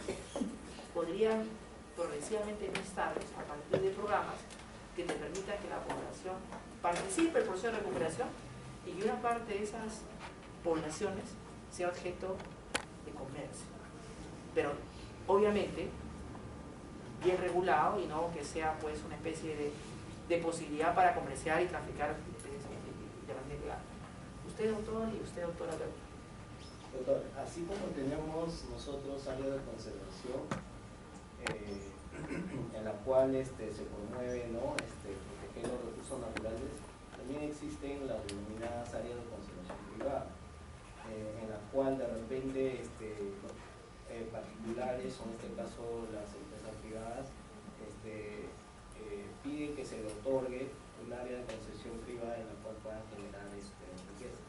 podrían progresivamente no estar a partir de programas que te permitan que la población participe del proceso de recuperación y que una parte de esas poblaciones sea objeto de comercio. Pero obviamente bien regulado y no que sea pues una especie de posibilidad para comerciar y traficar especies de manera ilegal. Usted, doctor, y usted, doctora. Doctor, así como tenemos nosotros áreas de conservación en la cual se promueve, ¿no? Proteger los recursos naturales, también existen las denominadas áreas de conservación privada, en la cual de repente particulares, o en este caso las empresas privadas, piden que se le otorgue un área de concesión privada en la cual puedan generar riquezas.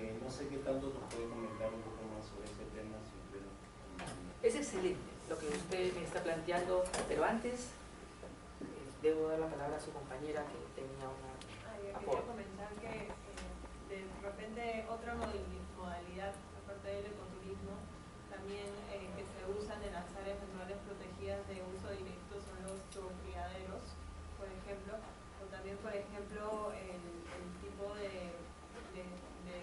No sé qué tanto nos puede comentar un poco más sobre ese tema. Es excelente lo que usted me está planteando, pero antes debo dar la palabra a su compañera que tenía una quería comentar que de repente otra modalidad, aparte del ecoturismo, también que se usan en las áreas naturales protegidas de uso directo son los criaderos, por ejemplo, o también, por ejemplo, el tipo de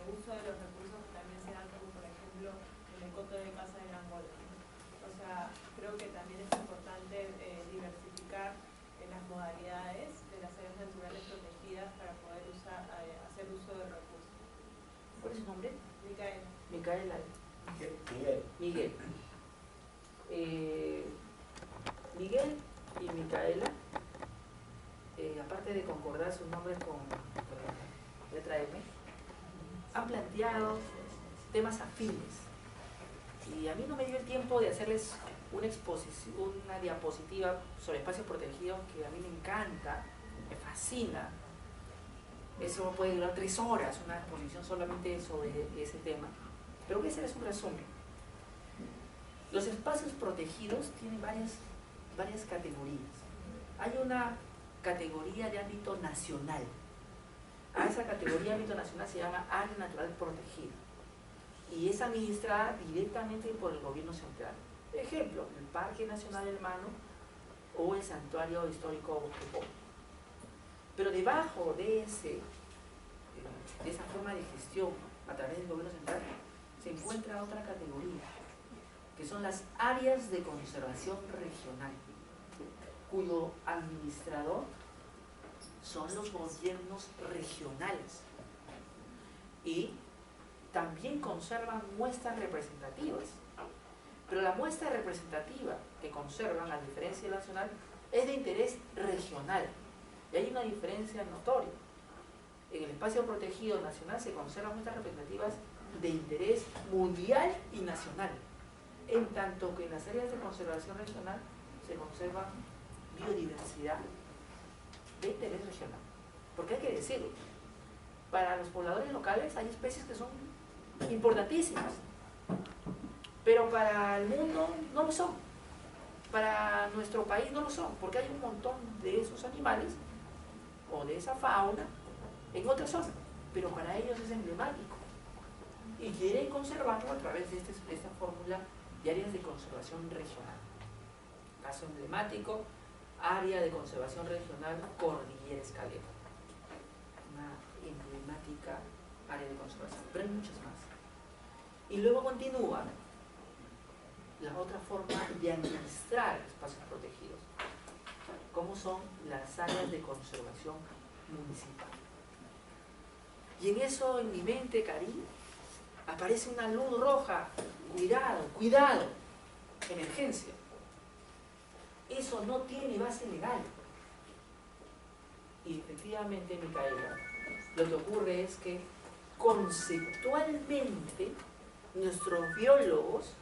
uso de los recursos que también se dan, como por ejemplo el ecoto de Casa del Angola. O sea, creo que también es importante diversificar las modalidades de las áreas naturales protegidas para poder hacer uso de recursos. ¿Cuál es su nombre? Micaela. Micaela. Miguel. Miguel y Micaela, aparte de concordar sus nombres con la letra M, han planteado temas afines. Y a mí no me dio el tiempo de hacerles una exposición, una diapositiva sobre espacios protegidos que a mí me encanta, me fascina. Eso puede durar 3 horas, una exposición solamente sobre ese tema. Pero voy a hacerles un resumen. Los espacios protegidos tienen varias categorías. Hay una categoría de ámbito nacional. A esa categoría de ámbito nacional se llama área natural protegida y es administrada directamente por el gobierno central. Ejemplo, el Parque Nacional del Mano o el Santuario Histórico Bosque Poma. Pero debajo de ese de esa forma de gestión a través del gobierno central, se encuentra otra categoría, que son las áreas de conservación regional, cuyo administrador son los gobiernos regionales y también conservan muestras representativas. Pero la muestra representativa que conservan, a diferencia nacional, es de interés regional. Y hay una diferencia notoria. En el espacio protegido nacional se conservan muestras representativas de interés mundial y nacional, en tanto que en las áreas de conservación regional se conserva biodiversidad de interés regional. Porque hay que decirlo, para los pobladores locales hay especies que son importantísimas, pero para el mundo no lo son, para nuestro país no lo son, porque hay un montón de esos animales o de esa fauna en otra zona, pero para ellos es emblemático y quieren conservarlo a través de esta fórmula de áreas de conservación regional. Caso emblemático, área de conservación regional Cordillera Escalera, una emblemática área de conservación, pero hay muchas más. Y luego continúa la otra forma de administrar espacios protegidos, como son las áreas de conservación municipal. Y en eso, en mi mente, Karim, aparece una luz roja: cuidado, cuidado, emergencia. Eso no tiene base legal. Y efectivamente, Micaela, lo que ocurre es que conceptualmente nuestros biólogos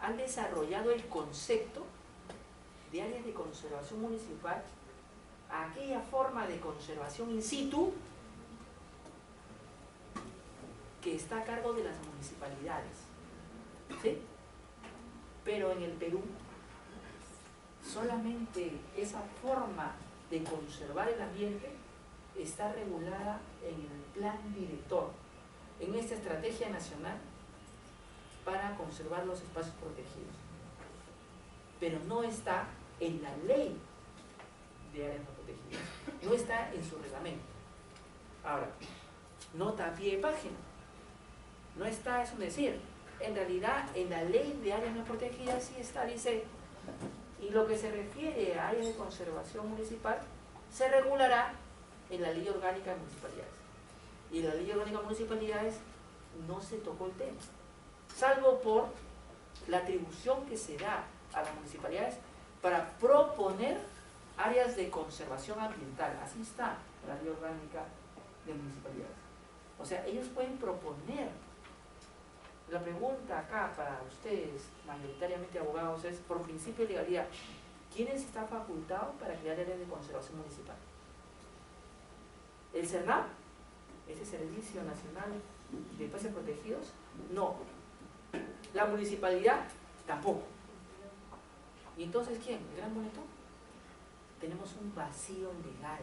han desarrollado el concepto de áreas de conservación municipal a aquella forma de conservación in situ que está a cargo de las municipalidades, ¿sí? Pero en el Perú solamente esa forma de conservar el ambiente está regulada en el plan director, en esta estrategia nacional para conservar los espacios protegidos, pero no está en la ley de áreas no protegidas, no está en su reglamento. Ahora, nota a pie de página, no está, es un decir. En realidad, en la ley de áreas no protegidas sí está, dice, y lo que se refiere a áreas de conservación municipal se regulará en la ley orgánica de municipalidades. Y en la ley orgánica de municipalidades no se tocó el tema, salvo por la atribución que se da a las municipalidades para proponer áreas de conservación ambiental. Así está la ley orgánica de municipalidades. O sea, ellos pueden proponer. La pregunta acá para ustedes, mayoritariamente abogados, es, por principio de legalidad, ¿quiénes están facultados para crear áreas de conservación municipal? ¿El CERNAP? ¿Ese Servicio Nacional de Espacios Protegidos? No. ¿La municipalidad? Tampoco. ¿Y entonces quién? ¿El Gran Boletón? Tenemos un vacío legal.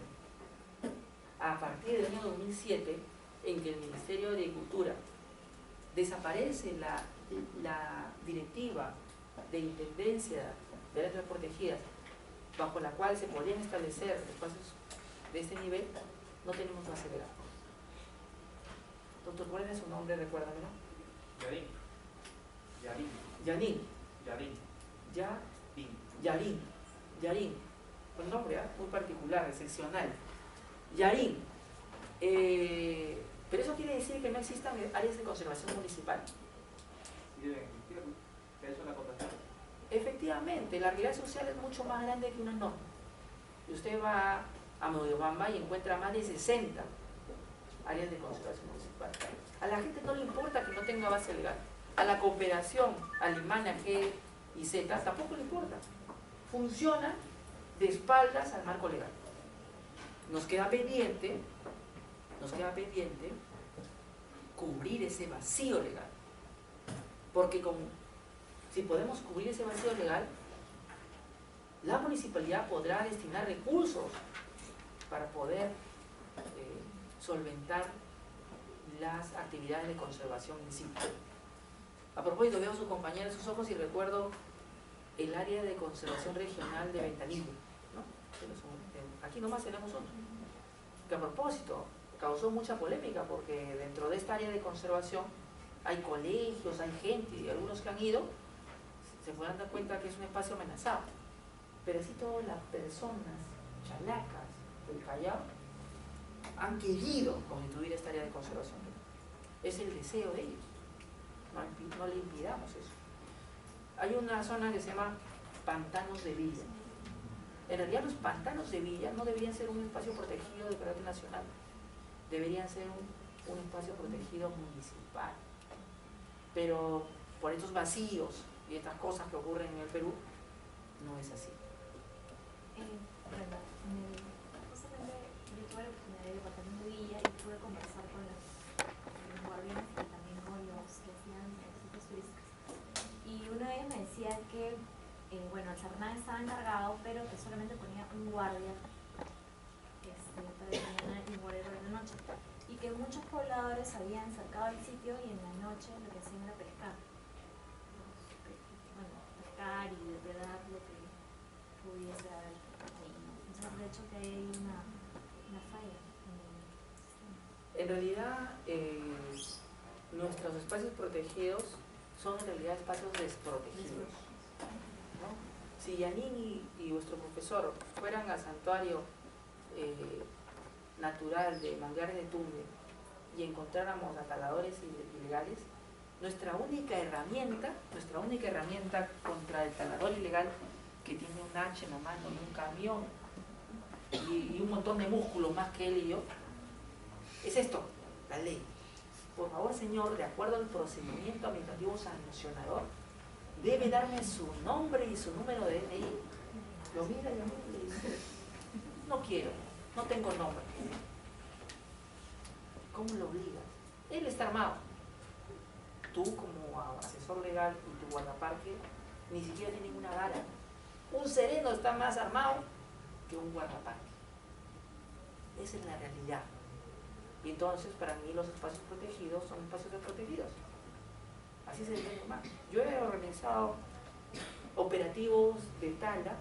A partir del año 2007, en que el Ministerio de Agricultura desaparece la directiva de intendencia de áreas protegidas, bajo la cual se podrían establecer espacios de este nivel, no tenemos base legal. Doctor, ¿cuál es su nombre? Recuérdamelo. Yarín. Yarín. Un nombre muy particular, excepcional. Yarín. Pero eso quiere decir que no existan áreas de conservación municipal. Efectivamente, la realidad social es mucho más grande que una norma. Y usted va a Moyobamba y encuentra más de 60 áreas de conservación municipal. A la gente no le importa que no tenga base legal. A la cooperación alemana G y Z tampoco le importa. Funciona de espaldas al marco legal. Nos queda pendiente cubrir ese vacío legal. Porque si podemos cubrir ese vacío legal, la municipalidad podrá destinar recursos para poder solventar las actividades de conservación in situ. A propósito, veo a su compañera en sus ojos y recuerdo el área de conservación regional de Ventanillo, ¿no? Aquí nomás tenemos uno. Que a propósito, causó mucha polémica porque dentro de esta área de conservación hay colegios, hay gente, y algunos que han ido se pueden dar cuenta que es un espacio amenazado. Pero así todas las personas chalacas del Callao han querido constituir esta área de conservación. Es el deseo de ellos. No le impidamos eso. Hay una zona que se llama Pantanos de Villa. En realidad los pantanos de Villa no deberían ser un espacio protegido de carácter nacional. Deberían ser un espacio protegido municipal. Pero por estos vacíos y estas cosas que ocurren en el Perú, no es así. Bueno, justamente yo tuve la oportunidad de ir al departamento de Villa y pude conversar con los guardianes y también con los que hacían visitas turísticas. Y uno de ellos me decía que, bueno, el Cernán estaba encargado, pero que solamente ponía un guardia para la mañana y un guardia para la noche. Y que muchos pobladores habían cercado el sitio y en la noche lo que hacían era pescar. Bueno, pescar y depredar lo que pudiese haber ahí, ¿no? Entonces, de hecho, que hay una falla en el sistema. En realidad, nuestros espacios protegidos son en realidad espacios desprotegidos, ¿no? Si Yanin y vuestro profesor fueran al santuario natural de Manglares de Tumbe y encontráramos a taladores ilegales, nuestra única herramienta contra el talador ilegal, que tiene un hacha en la mano y un camión y un montón de músculos más que él y yo, es esto, la ley. Por favor, señor, de acuerdo al procedimiento administrativo sancionador, debe darme su nombre y su número de DNI. Lo mira y le dice, no quiero, no tengo nombre. ¿Cómo lo obligas? Él está armado. Tú, como asesor legal y tu guardaparque, ni siquiera tienes una vara. Un sereno está más armado que un guardaparque. Esa es la realidad. Y entonces, para mí, los espacios protegidos son espacios desprotegidos. Así se debe llamar. Yo he organizado operativos de tala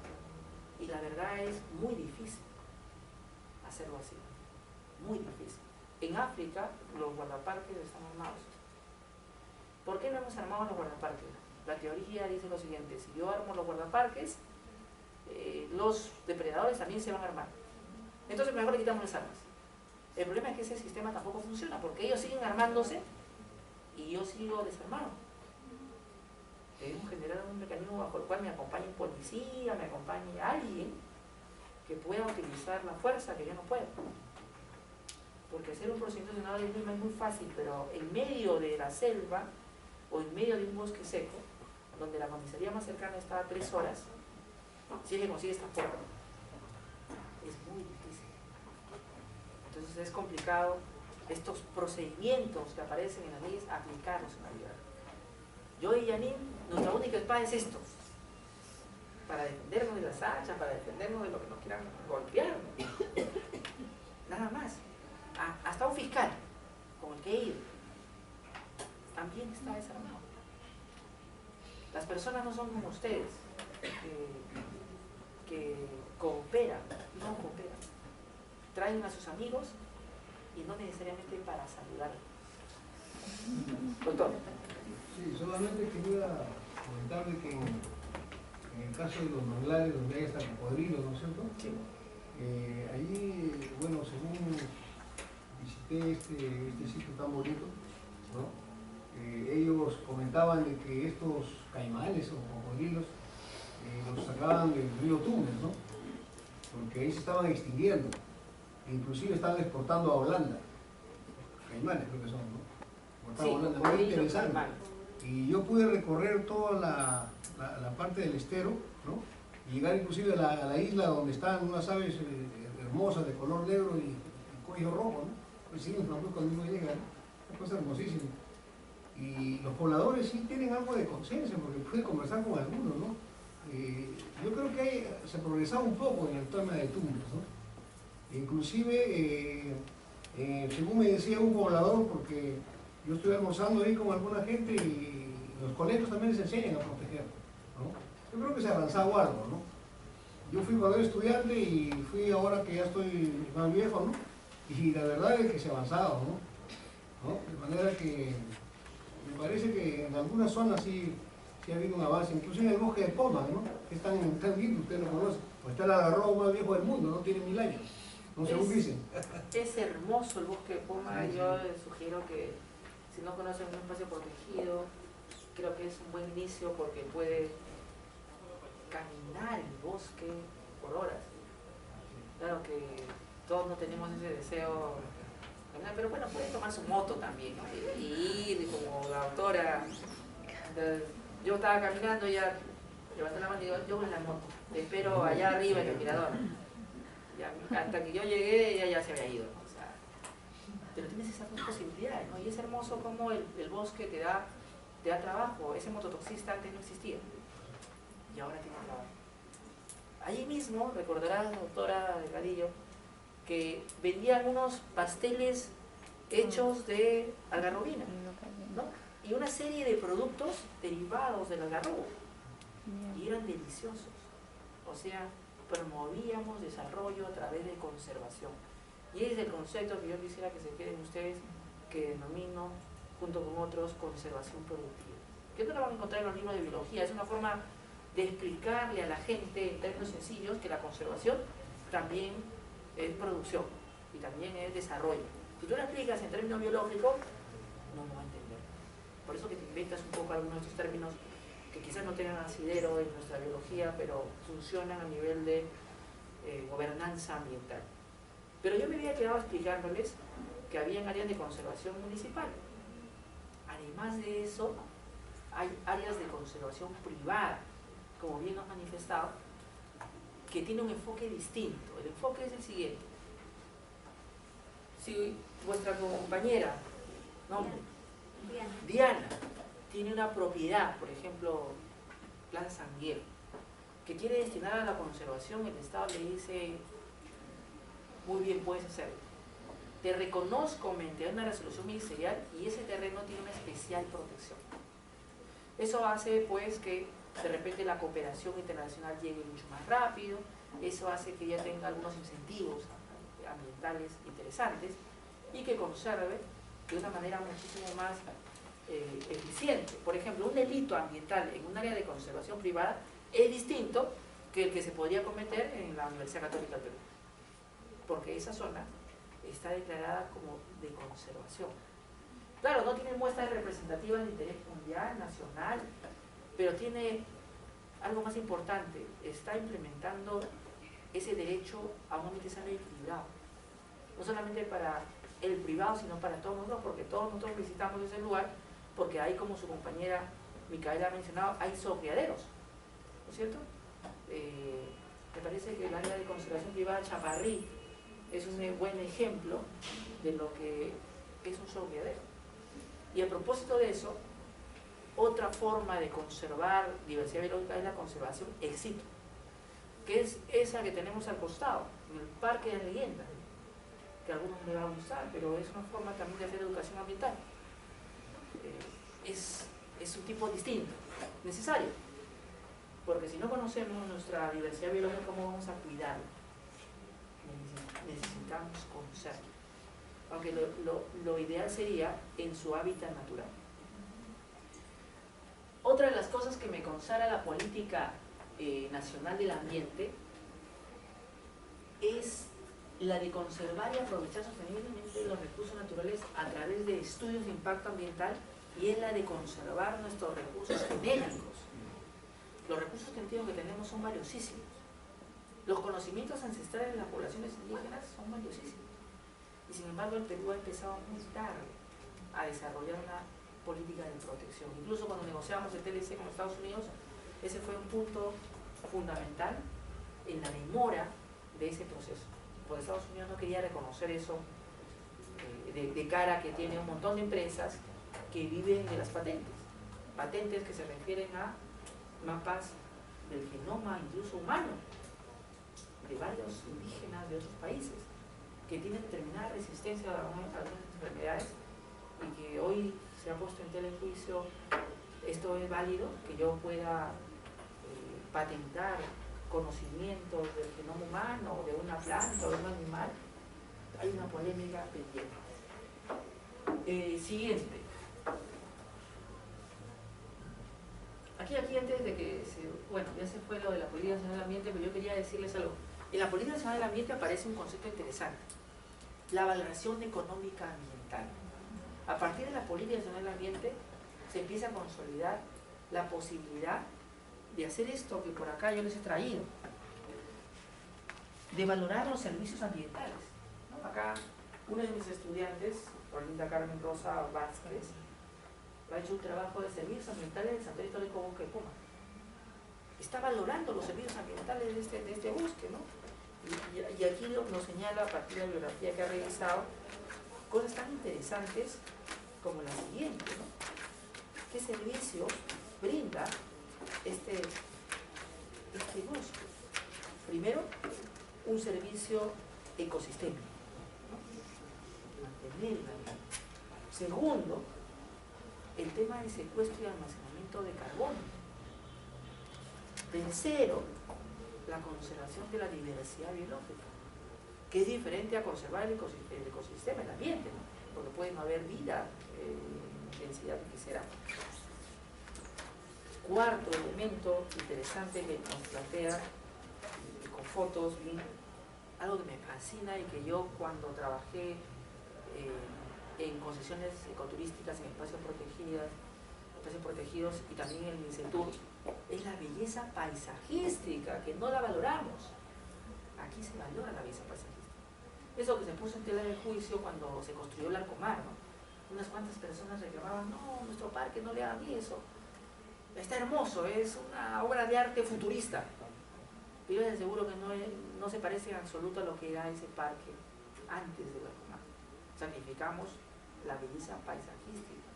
y la verdad es muy difícil hacerlo así. Muy difícil. En África, los guardaparques están armados. ¿Por qué no hemos armado los guardaparques? La teoría dice lo siguiente: si yo armo los guardaparques, los depredadores también se van a armar. Entonces, mejor le quitamos las armas. El problema es que ese sistema tampoco funciona, porque ellos siguen armándose y yo sigo desarmado. Debemos generar un mecanismo bajo el cual me acompañe un policía, me acompañe alguien que pueda utilizar la fuerza que yo no puedo. Porque hacer un procedimiento sancionador de Lima es muy fácil, pero en medio de la selva o en medio de un bosque seco, donde la comisaría más cercana está a 3 horas, si es que consigue esta forma, es muy difícil. Entonces es complicado estos procedimientos que aparecen en las leyes aplicarlos en la vida. Yo y Yanin, nuestra única espada es esto, para defendernos de las hachas, para defendernos de lo que nos quieran golpear, nada más. Hasta un fiscal con el que he ido también está desarmado. Las personas no son como ustedes, que cooperan, no cooperan, traen a sus amigos y no necesariamente para saludar. Doctor. Sí, solamente quería comentarle que en el caso de los manglares donde hay hasta cocodrilos, ¿no es cierto? Sí. Allí, bueno, según visité este sitio tan bonito, ¿no? Ellos comentaban de que estos caimanes o cocodrilos los sacaban del río Tumbes, ¿no? Porque ahí se estaban extinguiendo, inclusive estaban exportando a Holanda, caimanes creo que son, ¿no? Sí, Holanda, muy interesante. Y yo pude recorrer toda la parte del estero, ¿no? Y llegar inclusive a la isla donde están unas aves hermosas de color negro y cuello rojo, ¿no? Pues sí, cuando uno llega, ¿no? Una cosa hermosísima. Y los pobladores sí tienen algo de conciencia porque pude conversar con algunos, ¿no? Yo creo que se ha progresado un poco en el tema de Tumbes, ¿no? Inclusive, según me decía un poblador, porque yo estoy almorzando ahí con alguna gente y los colegios también les enseñan a proteger, ¿no? Yo creo que se ha avanzado algo, ¿no? Yo fui cuando era estudiante y fui ahora que ya estoy más viejo, ¿no? y la verdad es que se ha avanzado, ¿no? De manera que me parece que en algunas zonas sí ha habido un avance, incluso en el bosque de Pomas, ¿no? Que es tan lindo, usted lo conoce, pues está el algarrobo más viejo del mundo, no tiene 1000 años, no según dicen. Es hermoso el bosque de Pomas. Yo les sugiero que si no conocen un espacio protegido, creo que es un buen inicio porque puede caminar el bosque por horas. Claro que todos no tenemos ese deseo, pero bueno, puede tomar su moto también, ¿no? Y ir como la autora. Yo estaba caminando y ya levanté la mano y digo, yo voy en la moto, te espero allá arriba en el mirador. Ya, hasta que yo llegué ella ya se había ido, ¿no? O sea, pero tienes esas dos posibilidades, ¿no? Y es hermoso como el bosque te da trabajo. Ese mototaxista antes no existía y ahora tiene trabajo. Allí mismo, recordará la doctora Delgadillo, que vendían unos pasteles hechos de algarrobina, ¿no? Y una serie de productos derivados del algarrobo, y eran deliciosos. O sea, promovíamos desarrollo a través de conservación. Y ese es el concepto que yo quisiera que se queden ustedes, que denomino, junto con otros, conservación productiva. Que no lo van a encontrar en los libros de biología, es una forma de explicarle a la gente en términos sencillos que la conservación también es producción y también es desarrollo. Si tú lo explicas en términos biológicos, no lo va a entender. Por eso que te inventas un poco algunos de estos términos que quizás no tengan asidero en nuestra biología, pero funcionan a nivel de gobernanza ambiental. Pero yo me había quedado explicándoles que había áreas de conservación municipal. Además de eso, hay áreas de conservación privada, como bien nos manifestado, que tiene un enfoque distinto. El enfoque es el siguiente. Si vuestra compañera, nombre, Diana, tiene una propiedad, por ejemplo, Plan Sanguero, que quiere destinar a la conservación, el Estado le dice, muy bien, puedes hacerlo. Te reconozco mediante una resolución ministerial y ese terreno tiene una especial protección. Eso hace pues que de repente la cooperación internacional llegue mucho más rápido, eso hace que ella tenga algunos incentivos ambientales interesantes y que conserve de una manera muchísimo más eficiente. Por ejemplo, un delito ambiental en un área de conservación privada es distinto que el que se podría cometer en la Universidad Católica del Perú, porque esa zona está declarada como de conservación. Claro, no tiene muestras representativas de interés mundial, nacional, pero tiene algo más importante, está implementando ese derecho a un ambiente sano y equilibrado, no solamente para el privado, sino para todos nosotros, porque todos nosotros visitamos ese lugar, porque hay, como su compañera Micaela ha mencionado, hay zoocriaderos, ¿no es cierto? Me parece que el área de conservación privada Chaparrí es un buen ejemplo de lo que es un zoocriadero. Y a propósito de eso, otra forma de conservar diversidad biológica es la conservación ex situ, que es esa que tenemos al costado, en el Parque de las Leyendas, que a algunos les va a gustar, pero es una forma también de hacer educación ambiental. Es un tipo distinto, necesario, porque si no conocemos nuestra diversidad biológica, ¿cómo vamos a cuidarla? Necesitamos conocerla, aunque lo ideal sería en su hábitat natural. Otra de las cosas que me consagra la política nacional del ambiente es la de conservar y aprovechar sosteniblemente los recursos naturales a través de estudios de impacto ambiental, y es la de conservar nuestros recursos genéticos. Los recursos genéticos que tenemos son valiosísimos. Los conocimientos ancestrales de las poblaciones indígenas son valiosísimos. Y sin embargo el Perú ha empezado muy tarde a desarrollar una política de protección. Incluso cuando negociábamos el TLC con Estados Unidos, ese fue un punto fundamental en la demora de ese proceso, porque Estados Unidos no quería reconocer eso de cara a que tiene un montón de empresas que viven de las patentes que se refieren a mapas del genoma incluso humano de varios indígenas de otros países que tienen determinada resistencia a algunas enfermedades, y que hoy se ha puesto en tela de juicio. Esto es válido, que yo pueda patentar conocimientos del genoma humano, de una planta o de un animal, hay una polémica pendiente. Siguiente. Aquí antes de que bueno, ya se fue lo de la Política Nacional del Ambiente, pero yo quería decirles algo. En la Política Nacional del Ambiente aparece un concepto interesante, la valoración económica ambiental. A partir de la Política Nacional del Ambiente se empieza a consolidar la posibilidad de hacer esto que por acá yo les he traído, de valorar los servicios ambientales, ¿no? Acá uno de mis estudiantes, Olinda Carmen Rosa Vázquez, ha hecho un trabajo de servicios ambientales del Santuario Histórico Bosque de Puma. Está valorando los servicios ambientales de este bosque, ¿no? Y aquí nos señala, a partir de la bibliografía que ha revisado, cosas tan interesantes como la siguiente, ¿no? ¿Qué servicios brinda este bosque? Primero, un servicio ecosistémico, ¿no? Mantener la vida. Segundo, el tema de secuestro y almacenamiento de carbono. Tercero, la conservación de la diversidad biológica, que es diferente a conservar el ecosistema, el ambiente, ¿no? Porque puede no haber vida, densidad que será. Cuarto elemento interesante que nos plantea con fotos, algo que me fascina y que yo cuando trabajé en concesiones ecoturísticas, en espacios protegidos y también en el Incetur, es la belleza paisajística, que no la valoramos. Aquí se valora la belleza paisajística. Eso que se puso en tela de juicio cuando se construyó el Arcomar, ¿no? Unas cuantas personas reclamaban, no, nuestro parque no le hagan eso. Está hermoso, es una obra de arte futurista. Pero yo les aseguro que no se parece en absoluto a lo que era ese parque antes del Arcomar. Sacrificamos la belleza paisajística,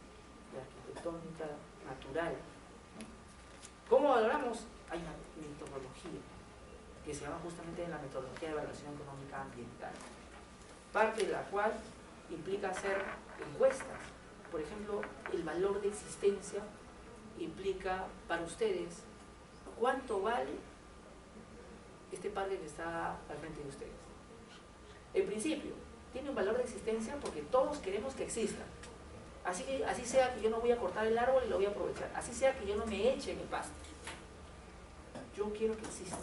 la arquitectónica natural, ¿no? ¿Cómo valoramos? Hay una metodología que se llama justamente la metodología de evaluación económica ambiental, parte de la cual implica hacer encuestas. Por ejemplo, el valor de existencia implica para ustedes cuánto vale este parque que está al frente de ustedes. En principio, tiene un valor de existencia porque todos queremos que exista. Así sea que yo no voy a cortar el árbol y lo voy a aprovechar. Así sea que yo no me eche en el pasto. Yo quiero que exista.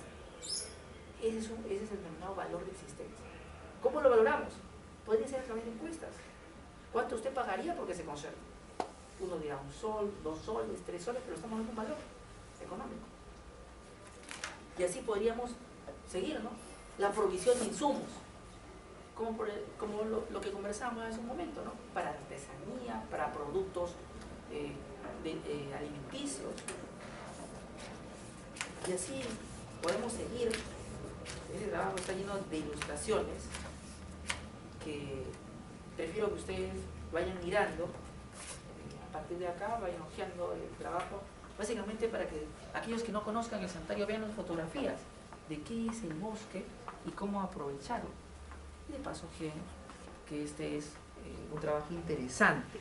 Ese es el denominado valor de existencia. ¿Cómo lo valoramos? Podría ser a través de encuestas. ¿Cuánto usted pagaría porque se conserve? Uno dirá 1 sol, 2 soles, 3 soles, pero estamos dando un valor económico. Y así podríamos seguir, ¿no? La provisión de insumos, como lo que conversamos hace un momento, ¿no? Para artesanía, para productos alimenticios. Y así podemos seguir. Ese trabajo está lleno de ilustraciones que prefiero que ustedes vayan mirando. A partir de acá vayan hojeando el trabajo, básicamente para que aquellos que no conozcan el santuario vean las fotografías de qué es el bosque y cómo aprovecharlo. Y de paso que este es un trabajo interesante.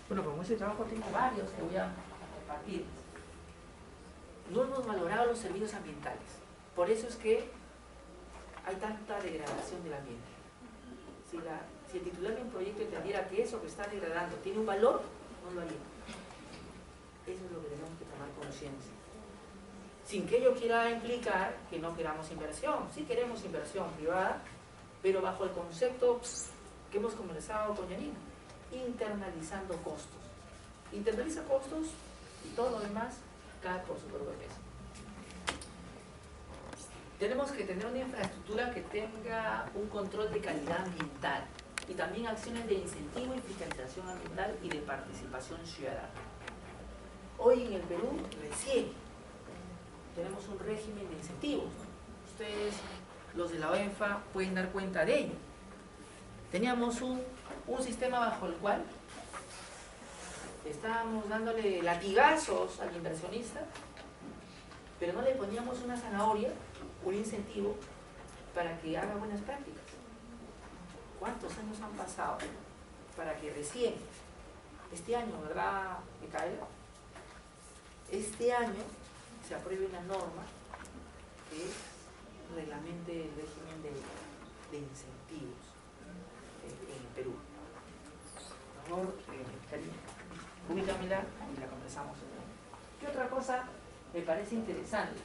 Bueno, como ese trabajo tengo varios que voy a compartir. No hemos valorado los servicios ambientales. Por eso es que hay tanta degradación del ambiente. Si el titular de un proyecto entendiera que eso que está degradando tiene un valor, no lo haría. Eso es lo que tenemos que tomar conciencia. Sin que ello quiera implicar que no queramos inversión. Sí queremos inversión privada, pero bajo el concepto que hemos conversado con Yanina, internalizando costos. Internaliza costos y todo lo demás cae por su propio peso. Tenemos que tener una infraestructura que tenga un control de calidad ambiental y también acciones de incentivo y fiscalización ambiental y de participación ciudadana. Hoy en el Perú, recién, tenemos un régimen de incentivos, ¿no? Ustedes, los de la OENFA, pueden dar cuenta de ello. Teníamos un sistema bajo el cual estábamos dándole latigazos al inversionista, pero no le poníamos una zanahoria, un incentivo para que haga buenas prácticas. ¿Cuántos años han pasado para que recién, este año, ¿verdad, Micaela? Este año se apruebe una norma que reglamente el régimen de incentivos. en el Perú. Por favor, Karina, ubícamela y la conversamos. ¿Qué otra cosa me parece interesante?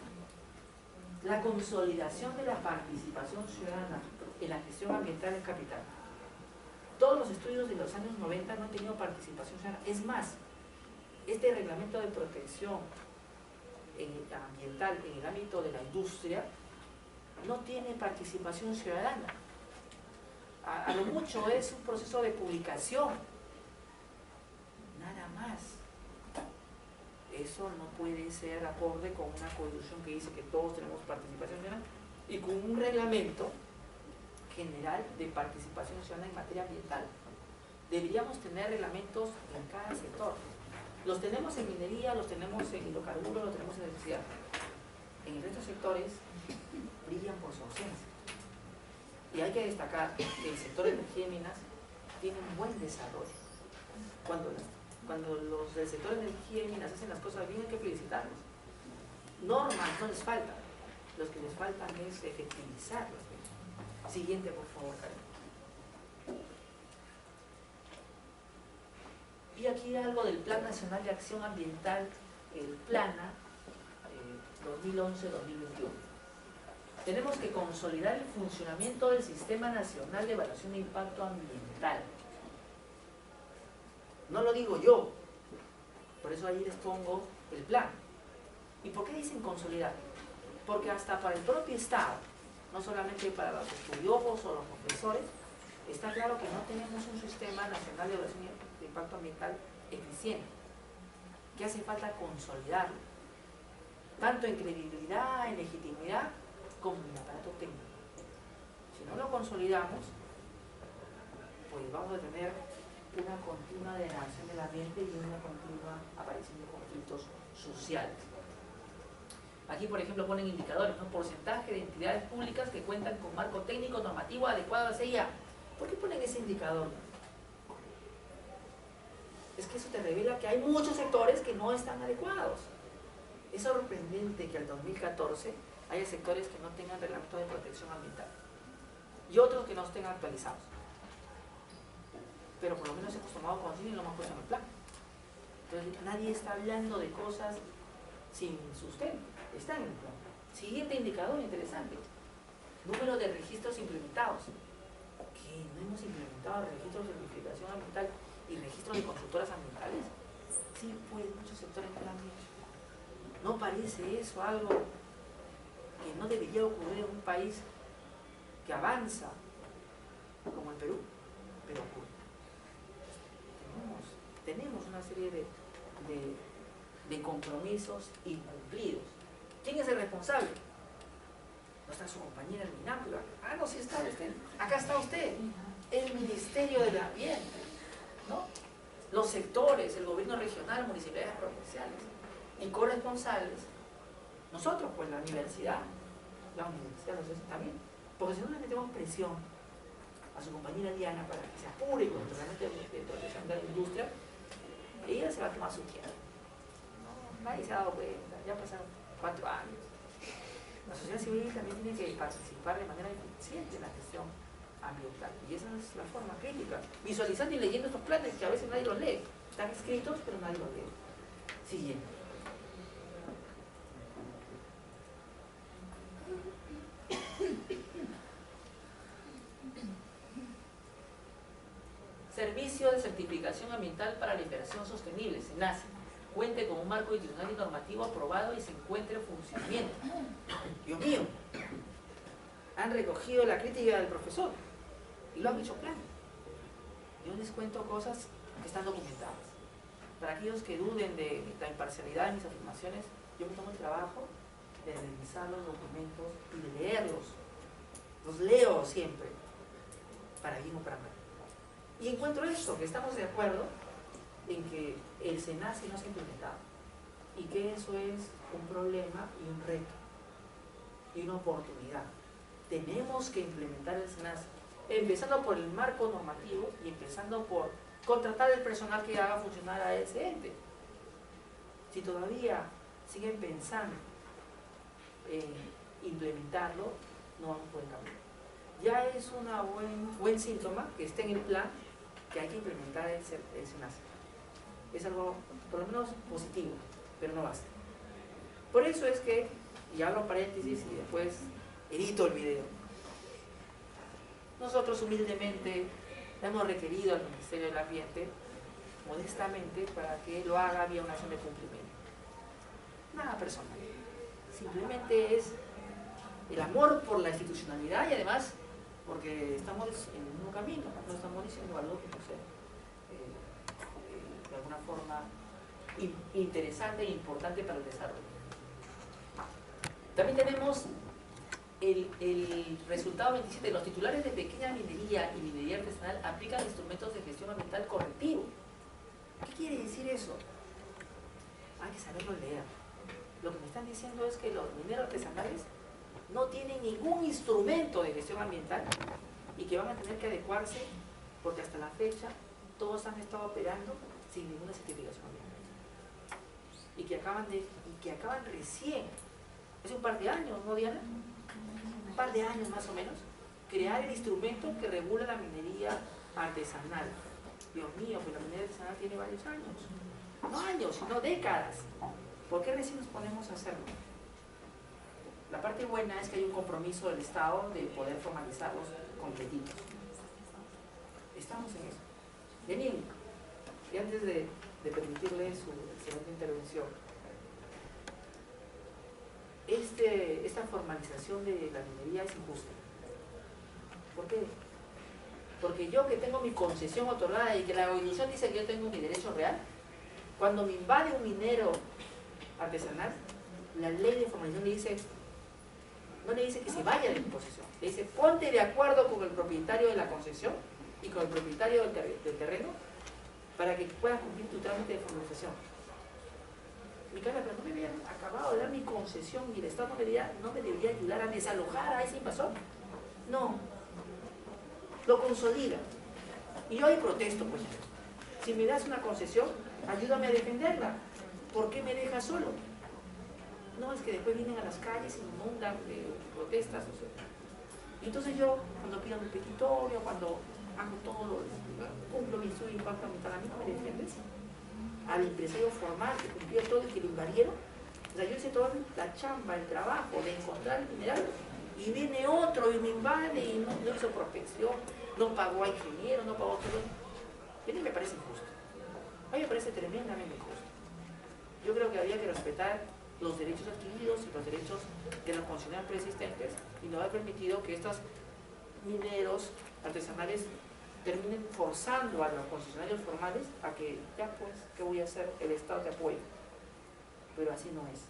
La consolidación de la participación ciudadana en la gestión ambiental es capital. Todos los estudios de los años 90 no han tenido participación ciudadana. Es más, este reglamento de protección ambiental en el ámbito de la industria no tiene participación ciudadana. A lo mucho es un proceso de publicación, nada más. Eso no puede ser acorde con una constitución que dice que todos tenemos participación ciudadana y con un reglamento general de participación ciudadana en materia ambiental. Deberíamos tener reglamentos en cada sector. Los tenemos en minería, los tenemos en hidrocarburos, los tenemos en electricidad. En el resto de sectores brillan por su ausencia. Y hay que destacar que el sector de energía y minas tiene un buen desarrollo. Cuando los del sector de energía y minas hacen las cosas bien, hay que felicitarlos. Normas no les faltan. Los que les faltan es efectivizarlas. Siguiente, por favor, Karen. Y aquí algo del Plan Nacional de Acción Ambiental, el PLANA 2011-2021. Tenemos que consolidar el funcionamiento del Sistema Nacional de Evaluación de Impacto Ambiental. No lo digo yo, por eso ahí les pongo el plan. ¿Y por qué dicen consolidar? Porque hasta para el propio Estado, no solamente para los estudiosos o los profesores, está claro que no tenemos un Sistema Nacional de Evaluación de Impacto Ambiental eficiente, que hace falta consolidarlo, tanto en credibilidad, en legitimidad, como en aparato técnico. Si no lo consolidamos, pues vamos a tener una continua degradación del ambiente y una continua aparición de conflictos sociales. Aquí, por ejemplo, ponen indicadores, ¿no? Porcentaje de entidades públicas que cuentan con marco técnico normativo adecuado a CIA. ¿Por qué ponen ese indicador? Es que eso te revela que hay muchos sectores que no están adecuados. Es sorprendente que al 2014 haya sectores que no tengan reglamento de protección ambiental y otros que no estén actualizados. Pero por lo menos hemos tomado conciencia y lo hemos puesto en el plan. Entonces nadie está hablando de cosas sin sustento, está en el plan. Siguiente indicador interesante: número de registros implementados. ¿Qué? ¿No hemos implementado registros de certificación ambiental y registros de consultoras ambientales? Sí, pues muchos sectores no lo han hecho. ¿No parece eso algo que no debería ocurrir en un país que avanza como el Perú? Pero ocurre. Tenemos una serie de compromisos incumplidos. ¿Quién es el responsable? No está su compañera el MINAMPLA. Ah, no, sí está usted. Acá está usted. El Ministerio del Ambiente, ¿no? Los sectores, el gobierno regional, municipalidades provinciales y corresponsables. Nosotros, pues la universidad también. Porque si no le metemos presión a su compañera Diana para que se apure con el reglamento de protección de la industria, ella se va a tomar su tiempo. No, nadie se ha dado cuenta, ya pasaron 4 años. La sociedad civil también tiene que participar de manera eficiente en la gestión ambiental. Y esa es la forma crítica. Visualizando y leyendo estos planes que a veces nadie los lee. Están escritos, pero nadie los lee. Siguiente. Servicio de Certificación Ambiental para la Inversión Sostenible, SENACI, cuente con un marco institucional y normativo aprobado y se encuentre en funcionamiento. Dios mío, han recogido la crítica del profesor y lo han hecho plano. Yo les cuento cosas que están documentadas. Para aquellos que duden de la imparcialidad de mis afirmaciones, yo me tomo el trabajo de revisar los documentos y de leerlos. Los leo siempre, para bien o para mal. Y encuentro esto, que estamos de acuerdo en que el SENACI no se ha implementado y que eso es un problema y un reto y una oportunidad. Tenemos que implementar el SENACI, empezando por el marco normativo y empezando por contratar el personal que haga funcionar a ese ente. Si todavía siguen pensando en implementarlo, no vamos a poder cambiar. ya es un buen síntoma que esté en el plan que hay que implementar el SENASA. Es algo, por lo menos, positivo, pero no basta. Por eso es que, y abro paréntesis y después edito el video, nosotros humildemente hemos requerido al Ministerio del Ambiente, modestamente, para que lo haga vía una acción de cumplimiento. Nada personal. Simplemente es el amor por la institucionalidad y además porque estamos en un nuevo camino, no estamos diciendo algo que no sea de alguna forma interesante e importante para el desarrollo. También tenemos el resultado 27. Los titulares de pequeña minería y minería artesanal aplican instrumentos de gestión ambiental correctivo. ¿Qué quiere decir eso? Hay que saberlo leer. Lo que me están diciendo es que los mineros artesanales no tienen ningún instrumento de gestión ambiental y que van a tener que adecuarse porque hasta la fecha todos han estado operando sin ninguna certificación ambiental y que acaban recién, hace un par de años, ¿no, Diana? Un par de años más o menos, crear el instrumento que regula la minería artesanal. Dios mío, pues la minería artesanal tiene varios años, no años, sino décadas. ¿Por qué recién nos ponemos a hacerlo? La parte buena es que hay un compromiso del Estado de poder formalizarlos completitos. Estamos en eso. Lenín, y antes de permitirle su excelente intervención, esta formalización de la minería es injusta. ¿Por qué? Porque yo que tengo mi concesión otorgada y que la organización dice que yo tengo mi derecho real, cuando me invade un minero artesanal, la ley de formalización le dice, no le dice que se vaya de mi posesión, le dice ponte de acuerdo con el propietario de la concesión y con el propietario del terreno para que puedas cumplir tu trámite de formalización. Mi cara, pero no me habían acabado de dar mi concesión y el Estado no me debería ayudar a desalojar a ese invasor. No, lo consolida. Y yo ahí protesto, pues, si me das una concesión, ayúdame a defenderla. ¿Por qué me dejas solo? No, es que después vienen a las calles y me inundan de protestas, o sea. Y entonces yo, cuando pido mi petitorio, cuando hago todo, cumplo mi estudio de impacto ambiental, ¿a mí no me defiendes? Al empresario formal que cumplió todo y que lo invadieron. O sea, yo hice toda la chamba, el trabajo de encontrar el mineral y viene otro y me invade y no hizo prospección, no pagó a ingeniero, no pagó todo. A mí me parece injusto. A mí me parece tremendamente injusto. Yo creo que había que respetar los derechos adquiridos y los derechos de los concesionarios preexistentes y no haber permitido que estos mineros artesanales terminen forzando a los concesionarios formales a que, ya pues, ¿qué voy a hacer? El Estado te apoya. Pero así no es.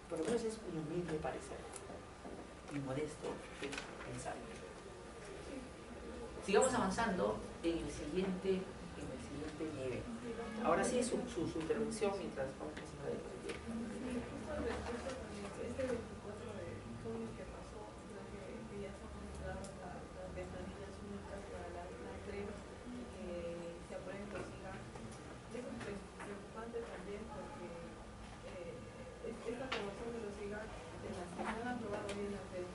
Por lo menos es mi humilde parecer, mi modesto pensar. Sigamos avanzando en el siguiente nivel. Ahora sí, su intervención mientras vamos pasando de Este 24 de junio que pasó, creo que ya se han encontrado las ventanillas únicas para la CREM que se aprueben los SIGA. Es preocupante también porque esta aprobación de los SIGA, de las que se han aprobado hoy en la CREM,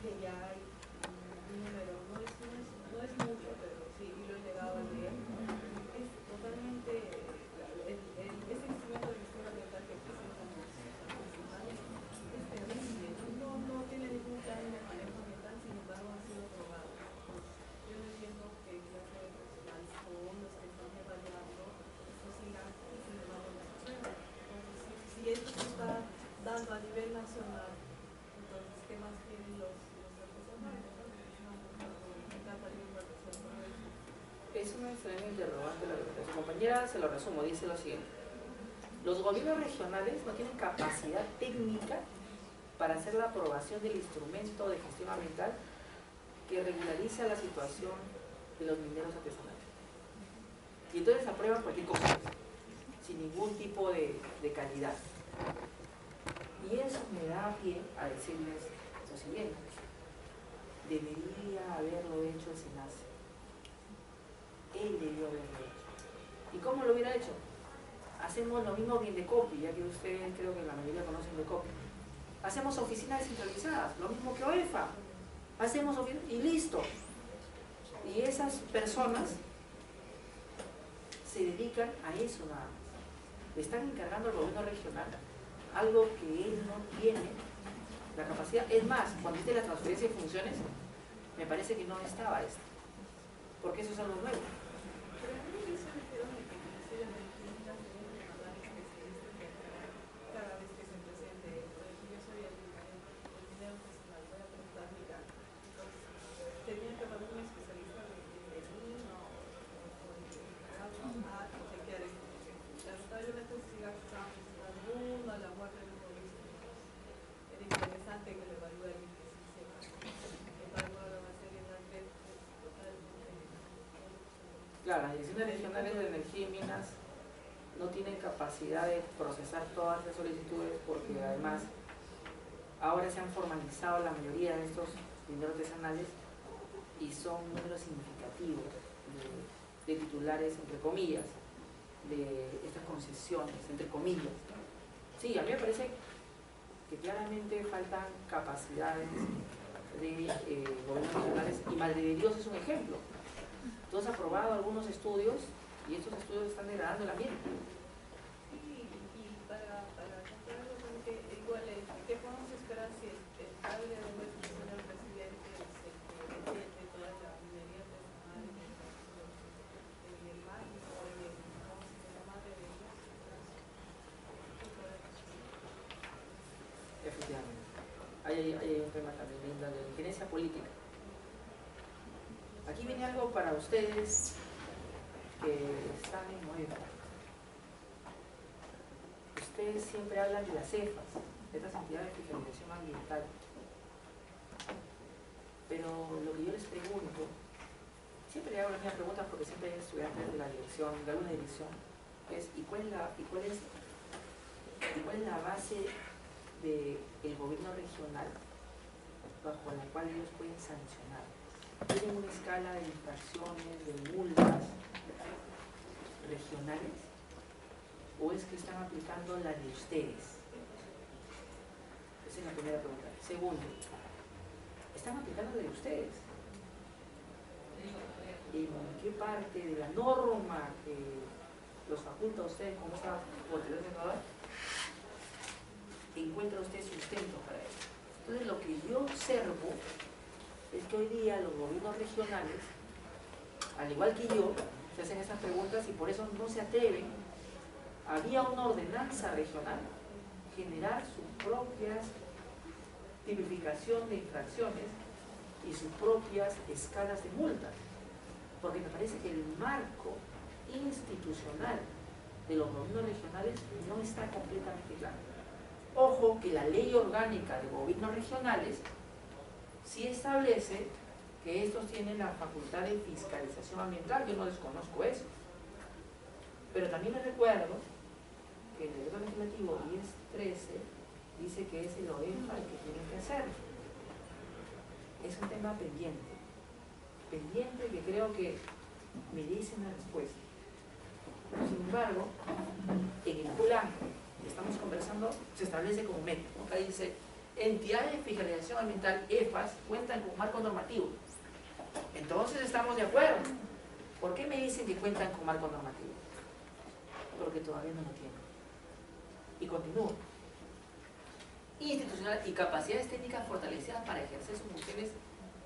que ya hay un número, no es mucho, pero sí, y lo he llegado a leer, es totalmente, ese instrumento de gestión ambiental que presentan es terrible, no tiene ningún plan de manejo ambiental, sin embargo ha sido aprobado. Yo no entiendo que clase de profesionales son los que están evaluando estos SIGA y sin embargo no se aprueban. Entonces, si esto se está dando a nivel nacional, entonces, ¿qué más quieren los artesanales? Es una excelente interrogante la verdad. Su compañera se lo resumo, dice lo siguiente. Los gobiernos regionales no tienen capacidad técnica para hacer la aprobación del instrumento de gestión ambiental que regulariza la situación de los mineros artesanales. Y entonces aprueban cualquier cosa, sin ningún tipo de calidad. Y eso me da pie a decirles lo siguiente. Debería haberlo hecho el SENASA. Él debió haberlo hecho. ¿Y cómo lo hubiera hecho? Hacemos lo mismo que Indecopi, ya que ustedes creo que la mayoría conocen Indecopi. Hacemos oficinas descentralizadas, lo mismo que OEFA. hacemos y listo. Y esas personas se dedican a eso nada más. Le están encargando al gobierno regional algo que él no tiene la capacidad. Es más, cuando hice la transferencia de funciones, me parece que no estaba esto, porque eso es algo nuevo. Claro, las direcciones regionales de energía y minas no tienen capacidad de procesar todas las solicitudes porque además ahora se han formalizado la mayoría de estos dineros artesanales y son números significativos de titulares, entre comillas, de estas concesiones, entre comillas. Sí, a mí me parece que claramente faltan capacidades de gobiernos regionales y Madre de Dios es un ejemplo. Tú has aprobado algunos estudios y estos estudios están degradando el ambiente. Y para compararlo con que igual, ¿qué podemos esperar si el cable de nuestro señor presidente es el que defiende toda la minería artesanal en el mar o en el, ¿cómo se llama? De Efectivamente. Hay un tema también lindo de injerencia política. Aquí viene algo para ustedes que están en nuevo. Ustedes siempre hablan de las CEFAS, de estas entidades de fiscalización ambiental. Pero lo que yo les pregunto, siempre le hago las mismas preguntas porque siempre hay estudiantes de la dirección, de alguna dirección, es ¿y cuál es la base del gobierno regional bajo la cual ellos pueden sancionar? ¿Tienen una escala de infracciones, de multas regionales? ¿O es que están aplicando la de ustedes? Esa es la primera pregunta. Segundo, ¿están aplicando la de ustedes? ¿En qué parte de la norma que los faculta a ustedes como esta autoridad reguladora encuentra usted sustento para eso? Entonces, lo que yo observo es que hoy día los gobiernos regionales, al igual que yo, se hacen estas preguntas y por eso no se atreven, había una ordenanza regional, generar sus propias tipificación de infracciones y sus propias escalas de multas, porque me parece que el marco institucional de los gobiernos regionales no está completamente claro. Ojo que la ley orgánica de gobiernos regionales sí establece que estos tienen la facultad de fiscalización ambiental, yo no desconozco eso. Pero también les recuerdo que el decreto legislativo 1013 dice que es el OEFA el que tiene que hacerlo. Es un tema pendiente que creo que merece una respuesta. Sin embargo, en el plan que estamos conversando se establece como meta. Acá dice, entidades de fiscalización ambiental, EFAS, cuentan con marco normativo. Entonces estamos de acuerdo. ¿Por qué me dicen que cuentan con marco normativo? Porque todavía no lo tienen. Y continúo. Institucional y capacidades técnicas fortalecidas para ejercer sus funciones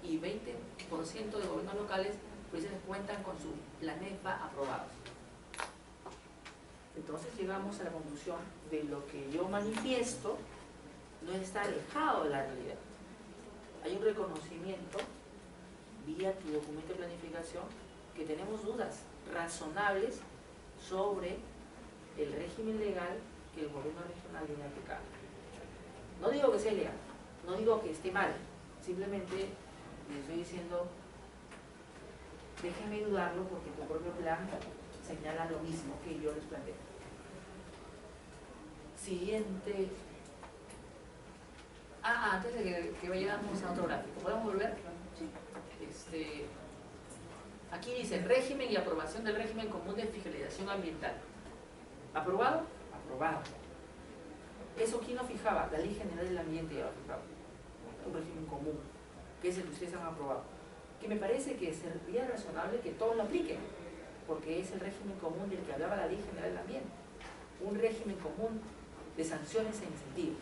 y 20% de gobiernos locales pues cuentan con su planefa aprobados. Entonces llegamos a la conclusión de lo que yo manifiesto no está alejado de la realidad. Hay un reconocimiento vía tu documento de planificación que tenemos dudas razonables sobre el régimen legal que el gobierno regional viene aplicando. No digo que sea ilegal, no digo que esté mal, simplemente les estoy diciendo, déjenme dudarlo porque tu propio plan señala lo mismo que yo les planteo. Siguiente. Antes de que vayamos a otro gráfico, ¿podemos volver? Sí. Aquí dice régimen y aprobación del régimen común de fiscalización ambiental. ¿Aprobado? Aprobado. ¿Eso quién lo fijaba? La Ley General del Ambiente ya lo fijaba. Un régimen común. que es el que ustedes han aprobado, que me parece que sería razonable que todos lo apliquen, porque es el régimen común del que hablaba la Ley General del Ambiente, un régimen común de sanciones e incentivos.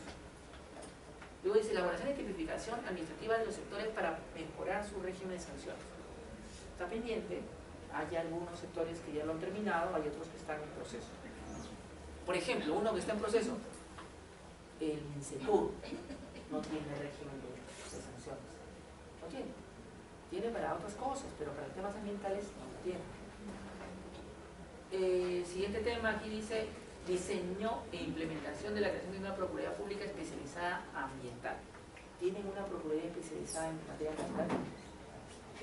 Luego dice, elaboración y tipificación administrativa de los sectores para mejorar su régimen de sanciones. Está pendiente, hay algunos sectores que ya lo han terminado, hay otros que están en proceso. Por ejemplo, uno que está en proceso, el Minsecur, no tiene régimen de sanciones. No tiene. Tiene para otras cosas, pero para temas ambientales no lo tiene. Siguiente tema, aquí dice diseño e implementación de la creación de una Procuraduría Pública especializada ambiental. ¿Tienen una Procuraduría especializada en materia ambiental?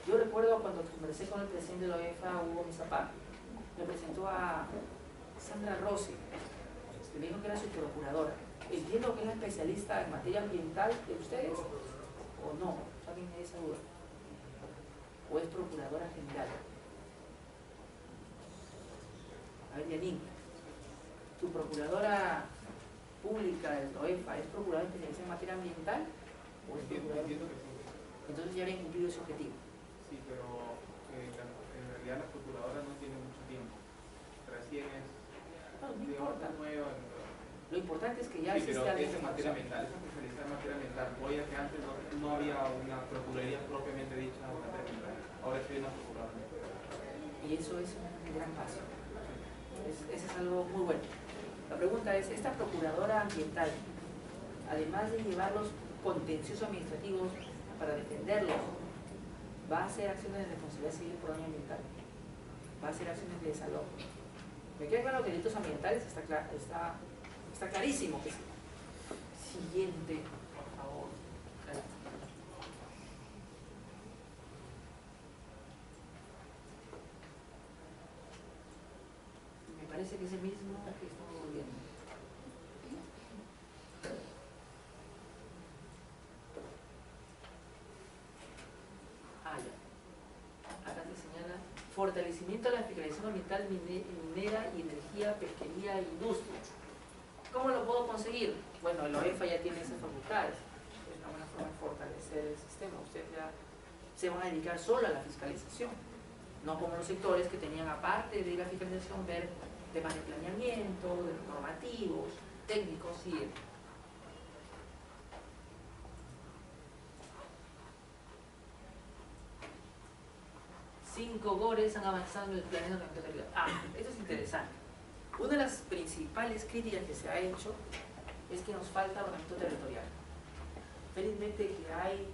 Yo recuerdo cuando conversé con el presidente de la OEFA, Hugo Mizapá, me presentó a Sandra Rossi, me dijo que era su procuradora. Entiendo que es la especialista en materia ambiental de ustedes, o no, ¿saben de esa duda? ¿O es procuradora general? A ver, Yanin, ¿tu procuradora pública de la OEFA es procuradora especializada en materia ambiental? ¿O es procuradora? Entiendo que sí. Entonces ya habían cumplido ese objetivo. Sí, pero en realidad la procuradora no tiene mucho tiempo. Recién es No importa. nueva. Lo importante es que ya Sí, existe pero alguien es en que materia sabe. ambiental, es especializada en materia ambiental. Oye, que antes no había una procuraduría propiamente dicha en materia ambiental. Ahora sí hay una procuradora. Y eso es un gran paso. Eso es algo muy bueno. La pregunta es, ¿esta procuradora ambiental, además de llevar los contenciosos administrativos para defenderlos, va a hacer acciones de responsabilidad civil por daño ambiental? ¿Va a hacer acciones de desalojo? Me queda claro que delitos ambientales está clarísimo que sí. Siguiente, por favor. Me parece que es el mismo que estamos viendo. Ya. Acá te señala fortalecimiento de la fiscalización ambiental minera y energía, pesquería e industria. ¿Cómo lo puedo conseguir? Bueno, el OEFA ya tiene esas facultades. Es una buena forma de fortalecer el sistema. Ustedes ya se van a dedicar solo a la fiscalización. No como los sectores que tenían, aparte de la fiscalización, ver temas de planeamiento, de normativos, técnicos y... Cinco GORES han avanzado en el planeamiento territorial. Eso es interesante. Una de las principales críticas que se ha hecho es que nos falta ordenamiento territorial. Felizmente que hay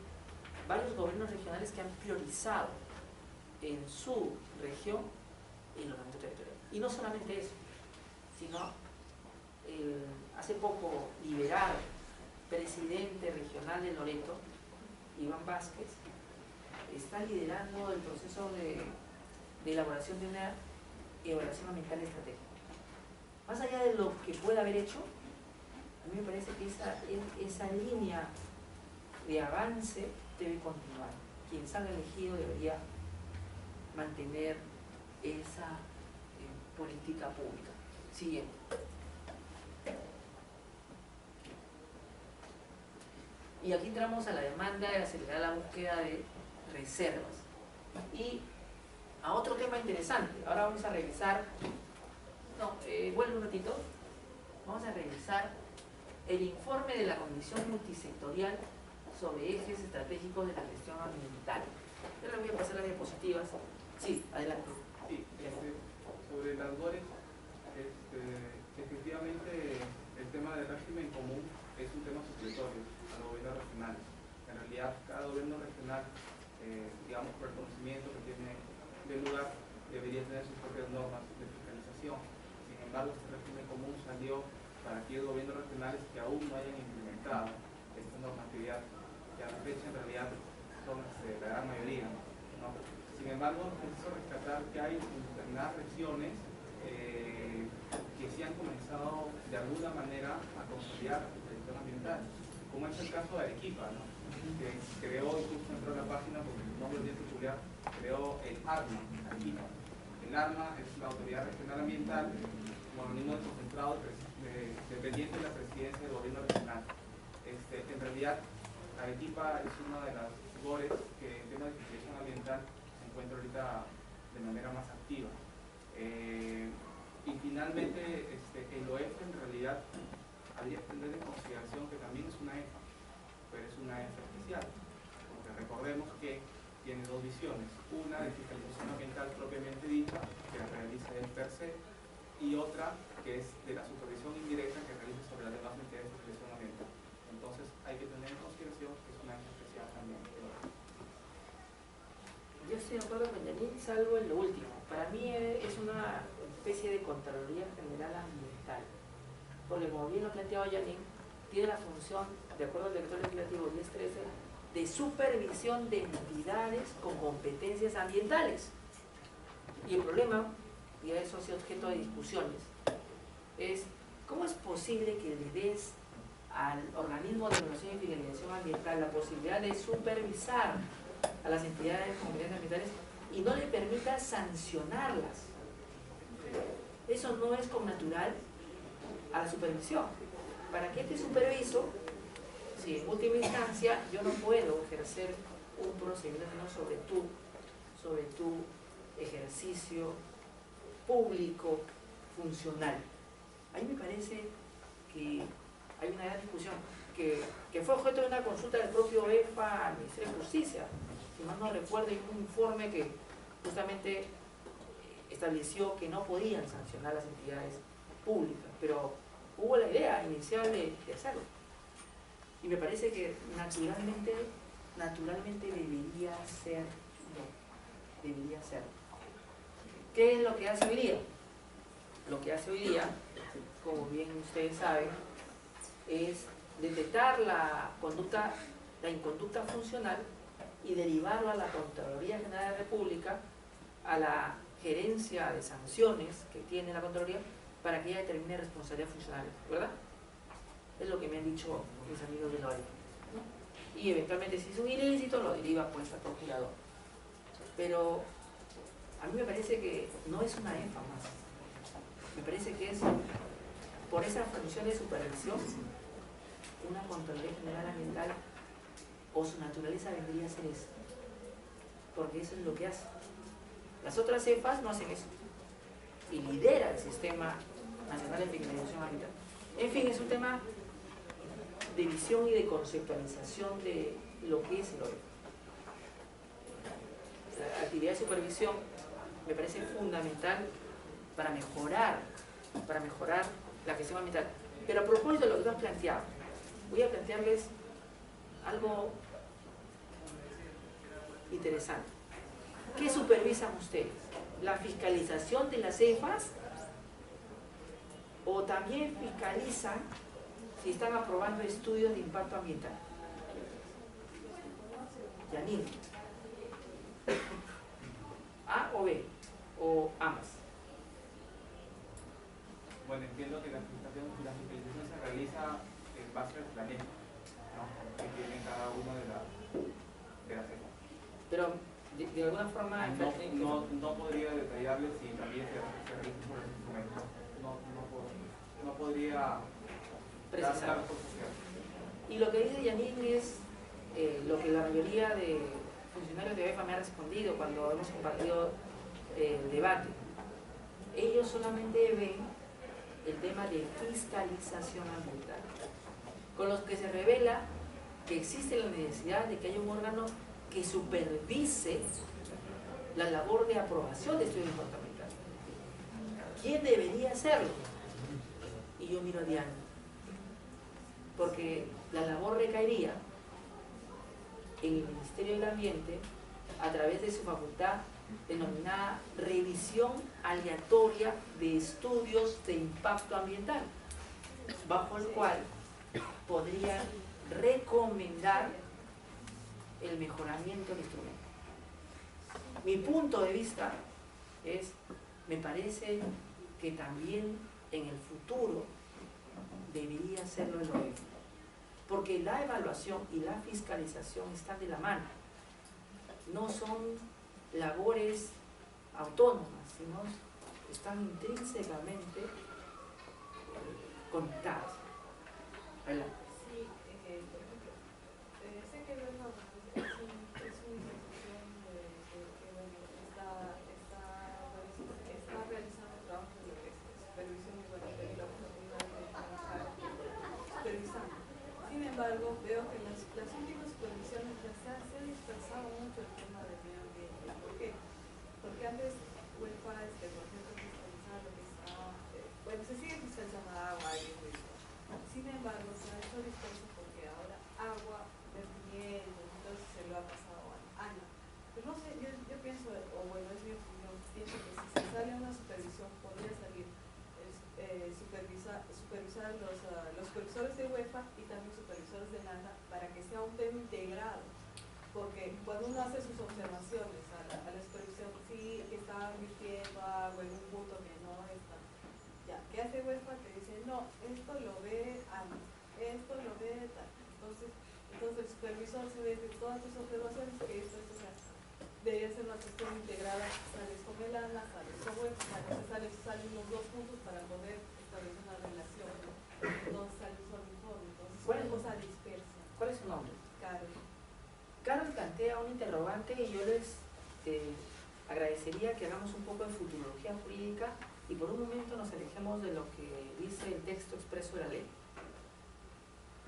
varios gobiernos regionales que han priorizado en su región el ordenamiento territorial. Y no solamente eso, sino hace poco liberado presidente regional de Loreto, Iván Vázquez, está liderando el proceso de elaboración de una evaluación ambiental estratégica. Más allá de lo que pueda haber hecho, a mí me parece que esa línea de avance debe continuar. Quien salga elegido debería mantener esa política pública. Siguiente. Y aquí entramos a la demanda de acelerar la búsqueda de reservas. Y a otro tema interesante. Ahora vamos a revisar, vuelve un ratito, vamos a revisar el informe de la Comisión Multisectorial sobre ejes estratégicos de la gestión ambiental. Yo les voy a pasar las diapositivas. Sí, adelante. Sí, sobre las GORES, efectivamente el tema del régimen común es un tema supletorio a los gobiernos regionales. En realidad, cada gobierno regional, digamos, por el conocimiento que tiene de lugar, debería tener sus propias normas de fiscalización. Sin embargo, este régimen común salió para aquellos gobiernos regionales que aún no hayan implementado esta normatividad, que a la fecha en realidad son la gran mayoría, ¿no? Sin embargo, necesito rescatar que hay determinadas regiones que sí han comenzado de alguna manera a consolidar la gestión ambiental, como es el caso de Arequipa, ¿no? Que creó, incluso entró en la página porque su nombre es bien peculiar, creó el ARMA, Arequipa. El ARMA es la Autoridad Regional Ambiental, como organismo desconcentrado dependiente de la presidencia del gobierno regional. En realidad, Arequipa es una de las GORES que en temas de fiscalización ambiental se encuentra ahorita de manera más activa. Y finalmente, el OEF en realidad habría que tener en consideración que también es una EFA, pero es una EFA especial, porque recordemos que tiene dos visiones, una de fiscalización ambiental propiamente dicha, que realiza el per se, y otra que es de la supervisión indirecta que realiza sobre las demás entidades de fiscalización ambiental. Entonces hay que tener en consideración que es una EFA especial también. Yo estoy de acuerdo con Janine, salvo en lo último. Para mí es una especie de Contraloría General Ambiental, porque como bien lo ha planteado Janine, tiene la función, de acuerdo al decreto legislativo 1013, de supervisión de entidades con competencias ambientales. Y el problema, y a eso ha sido objeto de discusiones, es ¿cómo es posible que le des al organismo de evaluación y fiscalización ambiental la posibilidad de supervisar a las entidades con competencias ambientales y no le permita sancionarlas? Eso no es connatural a la supervisión. ¿Para qué te superviso si en última instancia yo no puedo ejercer un procedimiento sobre tu ejercicio público funcional? A mí me parece que hay una gran discusión que fue objeto de una consulta del propio EFA al Ministerio de Justicia. Si mal no recuerdo, hay un informe que justamente estableció que no podían sancionar las entidades públicas, pero hubo la idea inicial de hacerlo. Y me parece que naturalmente debería ser. ¿Qué es lo que hace hoy día? Lo que hace hoy día, como bien ustedes saben, es detectar la inconducta funcional y derivarlo a la Contraloría General de la República, a la gerencia de sanciones que tiene la Contraloría, para que ella determine responsabilidad funcional, ¿verdad? Es lo que me han dicho mis amigos de la OEF, ¿no? Y eventualmente, si es un ilícito, lo deriva pues al procurador. Pero a mí me parece que no es una EFA más. Me parece que es, por esa función de supervisión, una Contraloría General Ambiental, o su naturaleza vendría a ser eso. Porque eso es lo que hace. Las otras EFAs no hacen eso. Y lidera el Sistema Nacional de Fiscalización Ambiental. En fin, es un tema de visión y de conceptualización de lo que es el OEF. La actividad de supervisión me parece fundamental para mejorar la gestión ambiental. Pero a propósito de lo que tú has planteado, voy a plantearles algo interesante. ¿Qué supervisan ustedes? ¿La fiscalización de las EFAs? ¿O también fiscalizan si están aprobando estudios de impacto ambiental? Janine. ¿A o B? ¿O ambas? Bueno, entiendo que la fiscalización se realiza en base al planeta, ¿no? Que tiene cada una de las EFAs. Pero de alguna forma no podría detallarles si también se realiza por el instrumento. No podría precisar. dar posición. Y lo que dice Janine es lo que la mayoría de funcionarios de EFA me ha respondido cuando hemos compartido el debate. Ellos solamente ven el tema de fiscalización ambiental, con los que se revela que existe la necesidad de que haya un órgano que supervise la labor de aprobación de estudios de impacto ambiental. ¿Quién debería hacerlo? Y yo miro a Diana, porque la labor recaería en el Ministerio del Ambiente a través de su facultad denominada revisión aleatoria de estudios de impacto ambiental, bajo el cual podría recomendar el mejoramiento del instrumento. Mi punto de vista es, me parece que también en el futuro debería hacerlo el OEF, porque la evaluación y la fiscalización están de la mano, no son labores autónomas, sino están intrínsecamente conectadas. Adelante. Sí, por ejemplo, en ese pienso, o bueno, es mi opinión, pienso que si se sale una supervisión, podría salir supervisar los supervisores de UEFA y también supervisores de LANA para que sea un tema integrado. Porque cuando uno hace sus observaciones a la supervisión, sí, que está invirtiendo algo en un punto que no está. Ya, ¿qué hace UEFA? Te dice, no, esto lo ve AMI, esto lo ve tal. Entonces el supervisor se ve de todas tus observaciones que esto debería ser una cuestión integrada, sales con el ANA, sales con UEFA, salen los dos puntos para poder establecer una relación, ¿no? Entonces sale un solo informe, entonces es una cosa dispersa. ¿Cuál es su nombre? Carlos. Carlos plantea un interrogante y yo les agradecería que hagamos un poco de futurología jurídica y por un momento nos alejemos de lo que dice el texto expreso de la ley.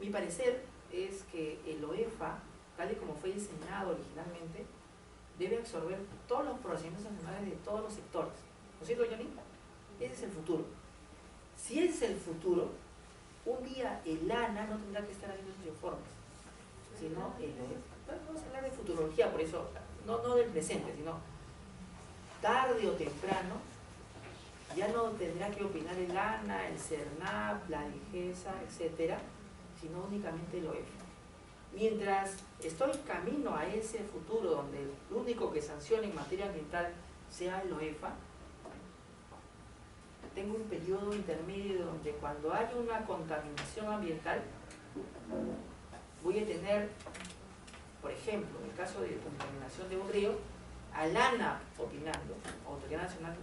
Mi parecer es que el OEFA, tal y como fue diseñado originalmente, debe absorber todos los procedimientos nacionales de todos los sectores. ¿No es cierto, Johnny? Ese es el futuro. Si ese es el futuro, un día el ANA no tendrá que estar haciendo esos informes, sino el OEFA. Vamos a hablar de futurología, por eso, no del presente, sino tarde o temprano, ya no tendrá que opinar el ANA, el CERNAP, la DIGESA, etcétera, sino únicamente el OEFA. Mientras estoy camino a ese futuro donde el único que sancione en materia ambiental sea el OEFA, tengo un periodo intermedio donde cuando haya una contaminación ambiental voy a tener, por ejemplo, en el caso de contaminación de un río, al ANA opinando, Autoridad Nacional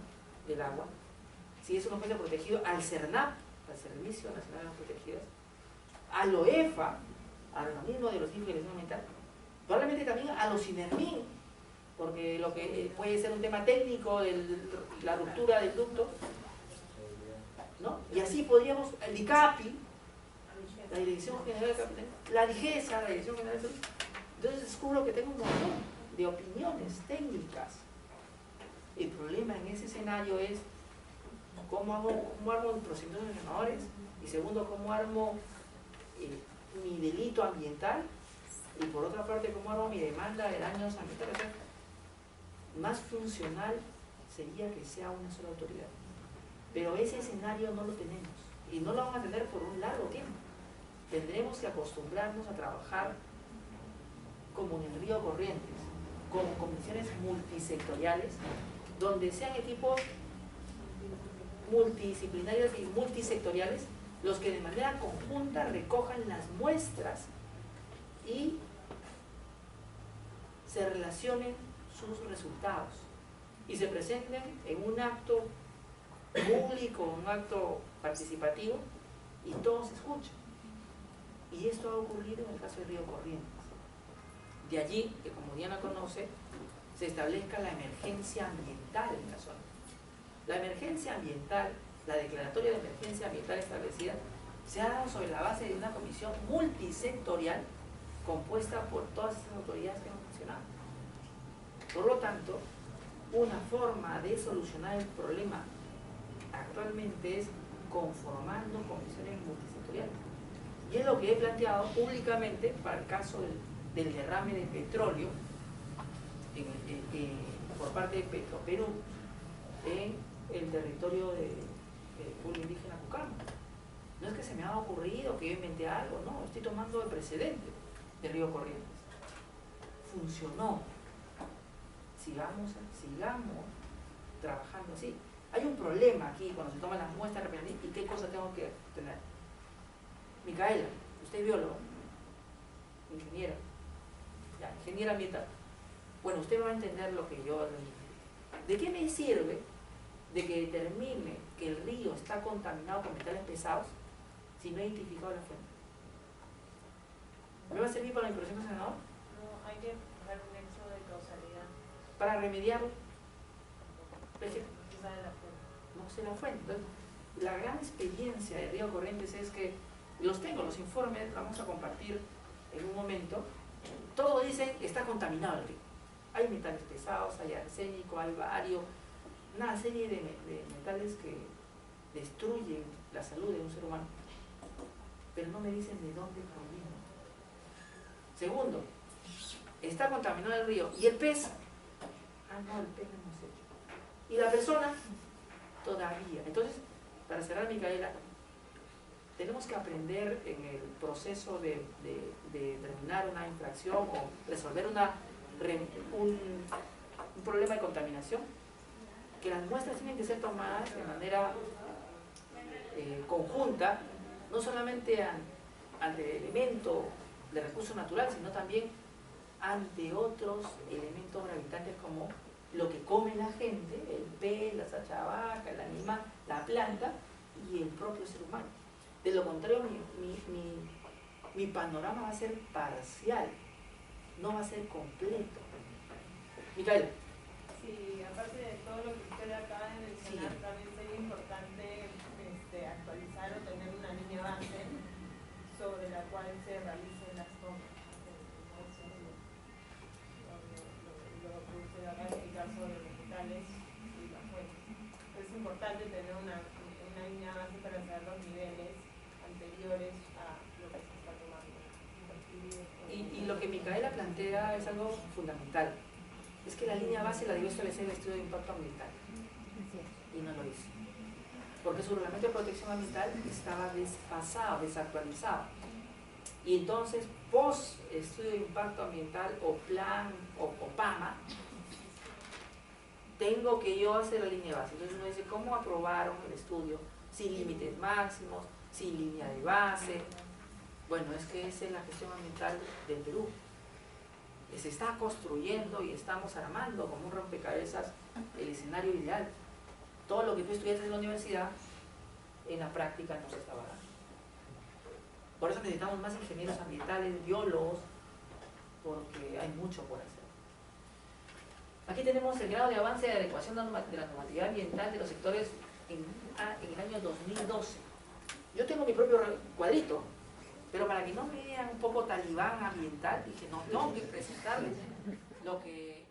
del Agua, si es un objeto protegido, al CERNAP, al Servicio Nacional de Aguas Protegidas, al OEFA, al organismo de los hijos de gestión ambiental, probablemente también a los INERMIN, porque lo que puede ser un tema técnico de la ruptura del ducto, ¿no? Y así podríamos, el DICAPI, la Dirección General de Capital, la DIGESA, la Dirección General de Salud. Entonces descubro que tengo un montón de opiniones técnicas. El problema en ese escenario es cómo armo procedimientos sancionadores y segundo, cómo armo mi delito ambiental y por otra parte cómo armo mi demanda de daños ambientales. Más funcional sería que sea una sola autoridad, pero ese escenario no lo tenemos y no lo vamos a tener por un largo tiempo. Tendremos que acostumbrarnos a trabajar como en el río Corrientes, con comisiones multisectoriales, donde sean equipos multidisciplinarios y multisectoriales los que de manera conjunta recojan las muestras y se relacionen sus resultados y se presenten en un acto público, un acto participativo y todos escuchan. Y esto ha ocurrido en el caso del río Corrientes. De allí que, como Diana conoce, se establezca la emergencia ambiental en la zona. La emergencia ambiental, la declaratoria de emergencia ambiental establecida, se ha dado sobre la base de una comisión multisectorial compuesta por todas estas autoridades que hemos mencionado. Por lo tanto, una forma de solucionar el problema actualmente es conformando comisiones multisectoriales. Y es lo que he planteado públicamente para el caso del derrame de petróleo por parte de Petroperú en el territorio del pueblo indígena Cucama. No es que se me haya ocurrido que yo inventé algo, no, estoy tomando el precedente del río Corrientes. Funcionó. Sigamos trabajando así. Hay un problema aquí cuando se toman las muestras y qué cosa tengo que tener. Micaela, usted es bióloga, ingeniera, ya, ingeniera ambiental. Bueno, usted va a entender lo que yo le dije. ¿De qué me sirve de que determine que el río está contaminado con metales pesados si no he identificado la fuente? ¿Me va a servir para la impresión del senador? No, hay que dar un nexo de causalidad. Para remediarlo. No sé la fuente. Entonces, la gran experiencia de Río Corrientes es que los tengo, los informes, vamos a compartir en un momento. Todos dicen que está contaminado el río. Hay metales pesados, hay arsénico, hay bario, una serie de metales que destruyen la salud de un ser humano. Pero no me dicen de dónde proviene. Segundo, está contaminado el río y el pez Ah, no, el PEC no hemos hecho. Y la persona todavía. Entonces, para cerrar, Micaela, tenemos que aprender en el proceso de terminar una infracción o resolver un problema de contaminación, que las muestras tienen que ser tomadas de manera conjunta, no solamente ante el elemento de recurso natural, sino también ante otros elementos gravitantes como lo que come la gente, el pez, la sachavaca, el animal, la planta y el propio ser humano. De lo contrario, mi panorama va a ser parcial, no va a ser completo. Micaela. Sí, aparte de todo lo que usted acaba de mencionar, Sí. también sería importante actualizar o tener una línea base sobre la cual se realicen las tomas. Lo que usted acaba de explicar sobre los metales y las fuentes. Es importante tener una línea base para saber los niveles anteriores a lo que se está tomando. Y lo que Micaela plantea es algo fundamental. Es que la línea base la debió establecer el estudio de impacto ambiental. Y no lo hizo. Porque su reglamento de protección ambiental estaba desfasado, desactualizado. Y entonces, post estudio de impacto ambiental o plan o PAMA, tengo que yo hacer la línea base. Entonces uno dice, ¿cómo aprobaron el estudio? Sin límites máximos, sin línea de base. Bueno, es que esa es la gestión ambiental del Perú. Se está construyendo y estamos armando como un rompecabezas el escenario ideal. Todo lo que tú estudiaste en la universidad, en la práctica no se estaba dando. Por eso necesitamos más ingenieros ambientales, biólogos, porque hay mucho por hacer. Aquí tenemos el grado de avance de adecuación de la normatividad ambiental de los sectores en el año 2012. Yo tengo mi propio cuadrito, pero para que no me vean un poco talibán ambiental, dije, no, tengo que presentarles lo que